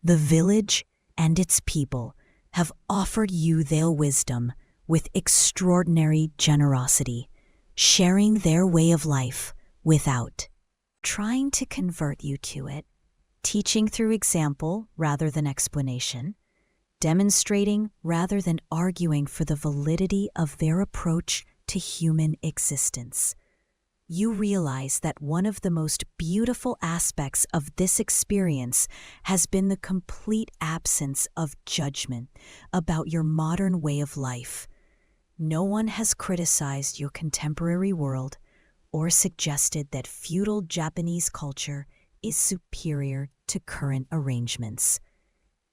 [SPEAKER 1] The village and its people have offered you their wisdom with extraordinary generosity, sharing their way of life without trying to convert you to it, teaching through example rather than explanation, demonstrating rather than arguing for the validity of their approach to human existence. You realize that one of the most beautiful aspects of this experience has been the complete absence of judgment about your modern way of life. No one has criticized your contemporary world or suggested that feudal Japanese culture is superior to current arrangements.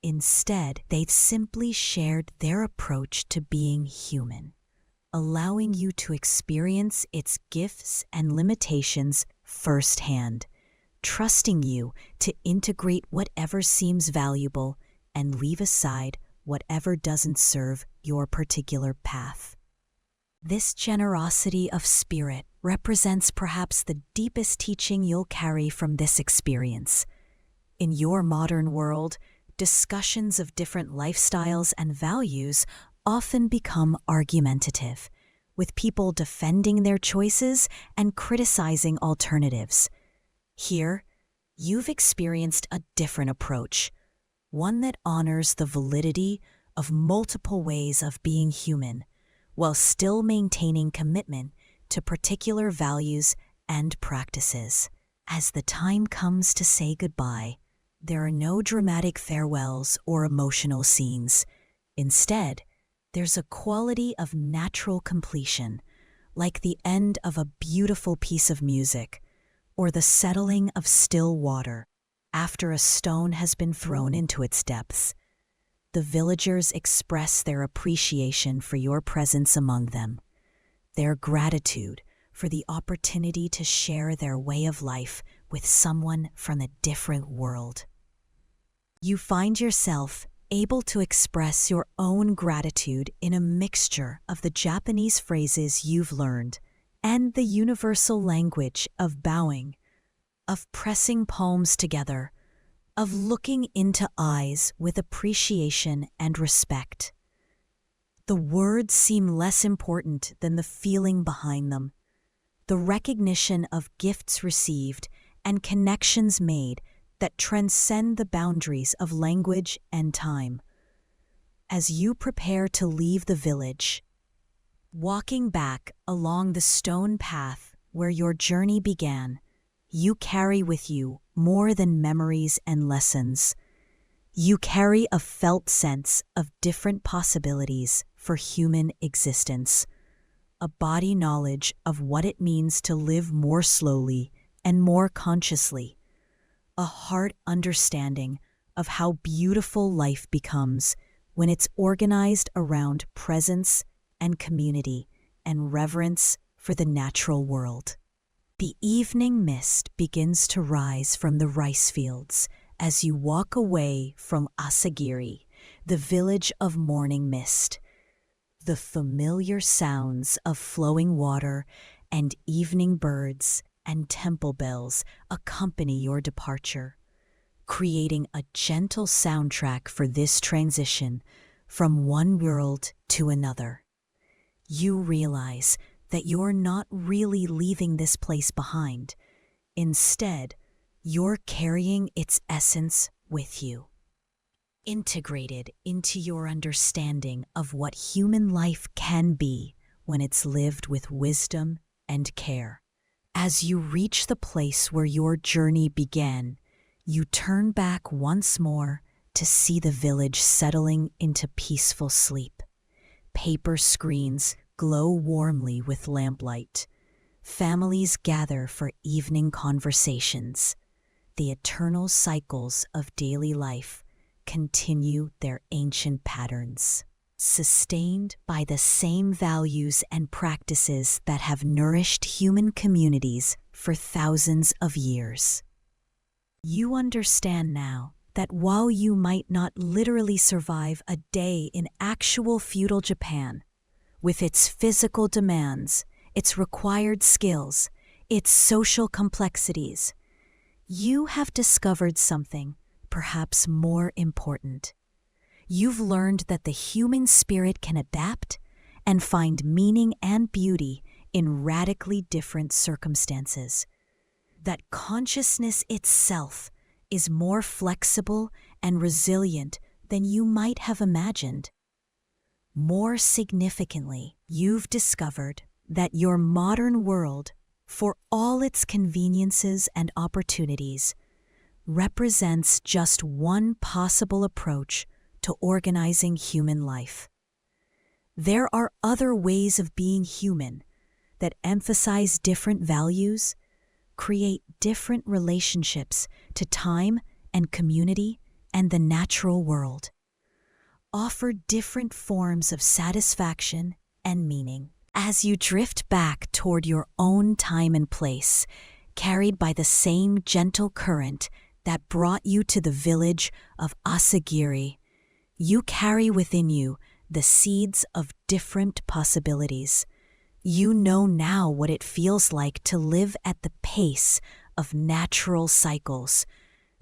[SPEAKER 1] Instead, they've simply shared their approach to being human, allowing you to experience its gifts and limitations firsthand, trusting you to integrate whatever seems valuable and leave aside whatever doesn't serve your particular path. This generosity of spirit represents perhaps the deepest teaching you'll carry from this experience. In your modern world, discussions of different lifestyles and values often become argumentative, with people defending their choices and criticizing alternatives. Here, you've experienced a different approach, one that honors the validity of multiple ways of being human, while still maintaining commitment to particular values and practices. As the time comes to say goodbye, there are no dramatic farewells or emotional scenes. Instead, there's a quality of natural completion, like the end of a beautiful piece of music, or the settling of still water after a stone has been thrown into its depths. The villagers express their appreciation for your presence among them, their gratitude for the opportunity to share their way of life with someone from a different world. You find yourself able to express your own gratitude in a mixture of the Japanese phrases you've learned and the universal language of bowing, of pressing palms together, of looking into eyes with appreciation and respect. The words seem less important than the feeling behind them, the recognition of gifts received and connections made that transcend the boundaries of language and time. As you prepare to leave the village, walking back along the stone path where your journey began, you carry with you more than memories and lessons. You carry a felt sense of different possibilities for human existence, a body knowledge of what it means to live more slowly and more consciously, a heart understanding of how beautiful life becomes when it's organized around presence and community and reverence for the natural world. The evening mist begins to rise from the rice fields as you walk away from Asagiri, the village of morning mist. The familiar sounds of flowing water and evening birds and temple bells accompany your departure, creating a gentle soundtrack for this transition from one world to another. You realize that you're not really leaving this place behind. Instead, you're carrying its essence with you, integrated into your understanding of what human life can be when it's lived with wisdom and care. As you reach the place where your journey began, you turn back once more to see the village settling into peaceful sleep. Paper screens glow warmly with lamplight. Families gather for evening conversations. The eternal cycles of daily life continue their ancient patterns, sustained by the same values and practices that have nourished human communities for thousands of years. You understand now that while you might not literally survive a day in actual feudal Japan, with its physical demands, its required skills, its social complexities, you have discovered something perhaps more important. You've learned that the human spirit can adapt and find meaning and beauty in radically different circumstances, that consciousness itself is more flexible and resilient than you might have imagined. More significantly, you've discovered that your modern world, for all its conveniences and opportunities, represents just one possible approach to organizing human life. There are other ways of being human that emphasize different values, create different relationships to time and community and the natural world, offer different forms of satisfaction and meaning. As you drift back toward your own time and place, carried by the same gentle current that brought you to the village of Asagiri, you carry within you the seeds of different possibilities, You know now what it feels like to live at the pace of natural cycles,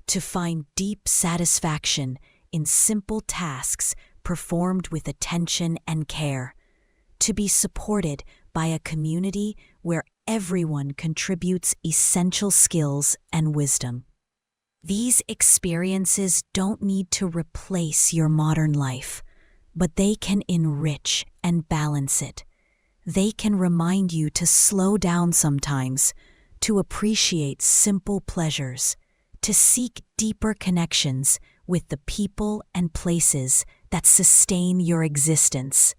[SPEAKER 1] to find deep satisfaction in simple tasks performed with attention and care, to be supported by a community where everyone contributes essential skills and wisdom. These experiences don't need to replace your modern life, but they can enrich and balance it. They can remind you to slow down sometimes, to appreciate simple pleasures, to seek deeper connections with the people and places that sustain your existence.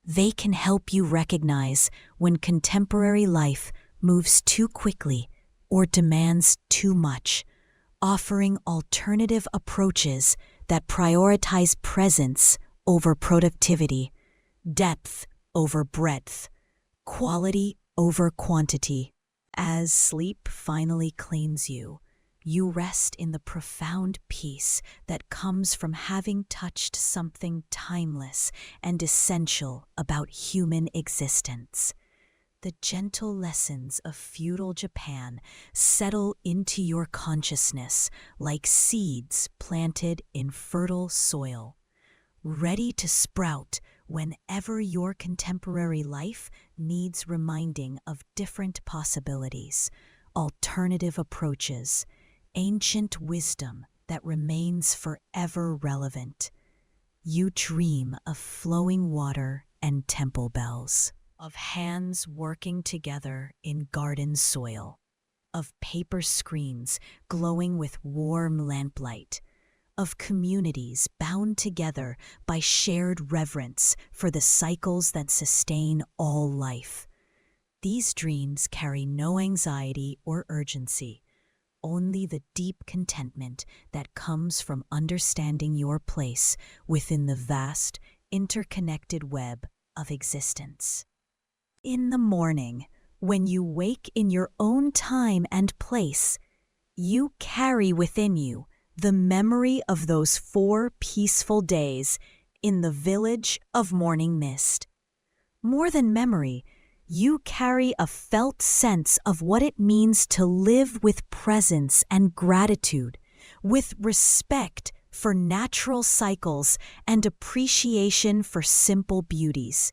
[SPEAKER 1] They can help you recognize when contemporary life moves too quickly or demands too much, offering alternative approaches that prioritize presence over productivity, depth over breadth, quality over quantity. As sleep finally claims you, you rest in the profound peace that comes from having touched something timeless and essential about human existence. The gentle lessons of feudal Japan settle into your consciousness like seeds planted in fertile soil, ready to sprout whenever your contemporary life needs reminding of different possibilities, alternative approaches, ancient wisdom that remains forever relevant. You dream of flowing water and temple bells, of hands working together in garden soil, of paper screens glowing with warm lamplight, of communities bound together by shared reverence for the cycles that sustain all life. These dreams carry no anxiety or urgency, only the deep contentment that comes from understanding your place within the vast, interconnected web of existence. In the morning, when you wake in your own time and place, you carry within you the memory of those 4 peaceful days in the village of morning mist. More than memory, you carry a felt sense of what it means to live with presence and gratitude, with respect for natural cycles and appreciation for simple beauties,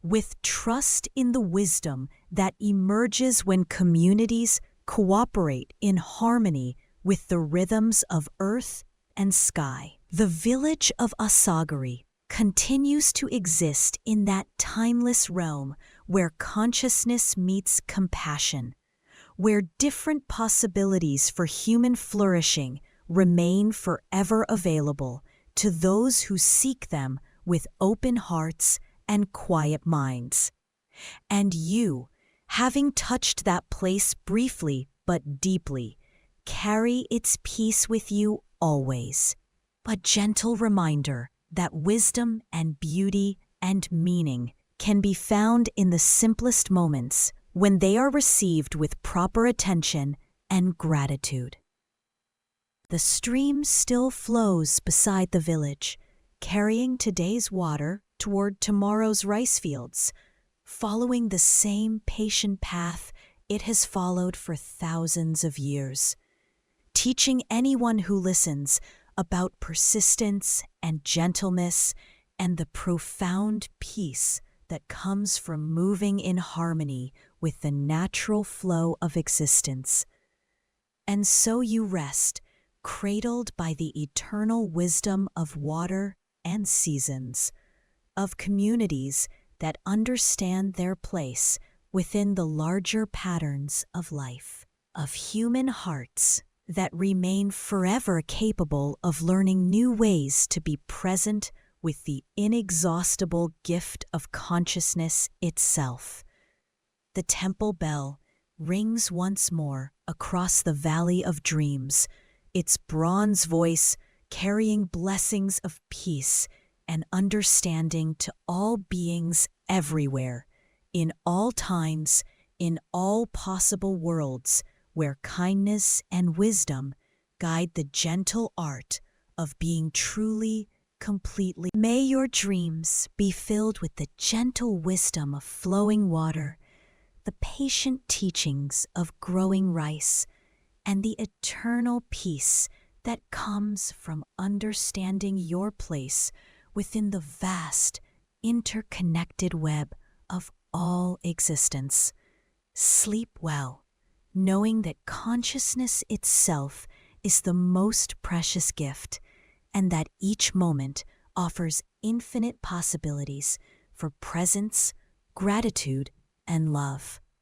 [SPEAKER 1] with trust in the wisdom that emerges when communities cooperate in harmony with the rhythms of earth and sky. The village of Asagari continues to exist in that timeless realm where consciousness meets compassion, where different possibilities for human flourishing remain forever available to those who seek them with open hearts and quiet minds. And you, having touched that place briefly but deeply, carry its peace with you always. A gentle reminder that wisdom and beauty and meaning can be found in the simplest moments when they are received with proper attention and gratitude. The stream still flows beside the village, carrying today's water toward tomorrow's rice fields, following the same patient path it has followed for thousands of years, teaching anyone who listens about persistence and gentleness and the profound peace that comes from moving in harmony with the natural flow of existence. And so you rest, cradled by the eternal wisdom of water and seasons, of communities that understand their place within the larger patterns of life, of human hearts that remain forever capable of learning new ways to be present with the inexhaustible gift of consciousness itself. The temple bell rings once more across the valley of dreams, its bronze voice carrying blessings of peace and understanding to all beings everywhere, in all times, in all possible worlds, where kindness and wisdom guide the gentle art of being truly completely. May your dreams be filled with the gentle wisdom of flowing water, the patient teachings of growing rice, and the eternal peace that comes from understanding your place within the vast, interconnected web of all existence. Sleep well, knowing that consciousness itself is the most precious gift, and that each moment offers infinite possibilities for presence, gratitude, and love.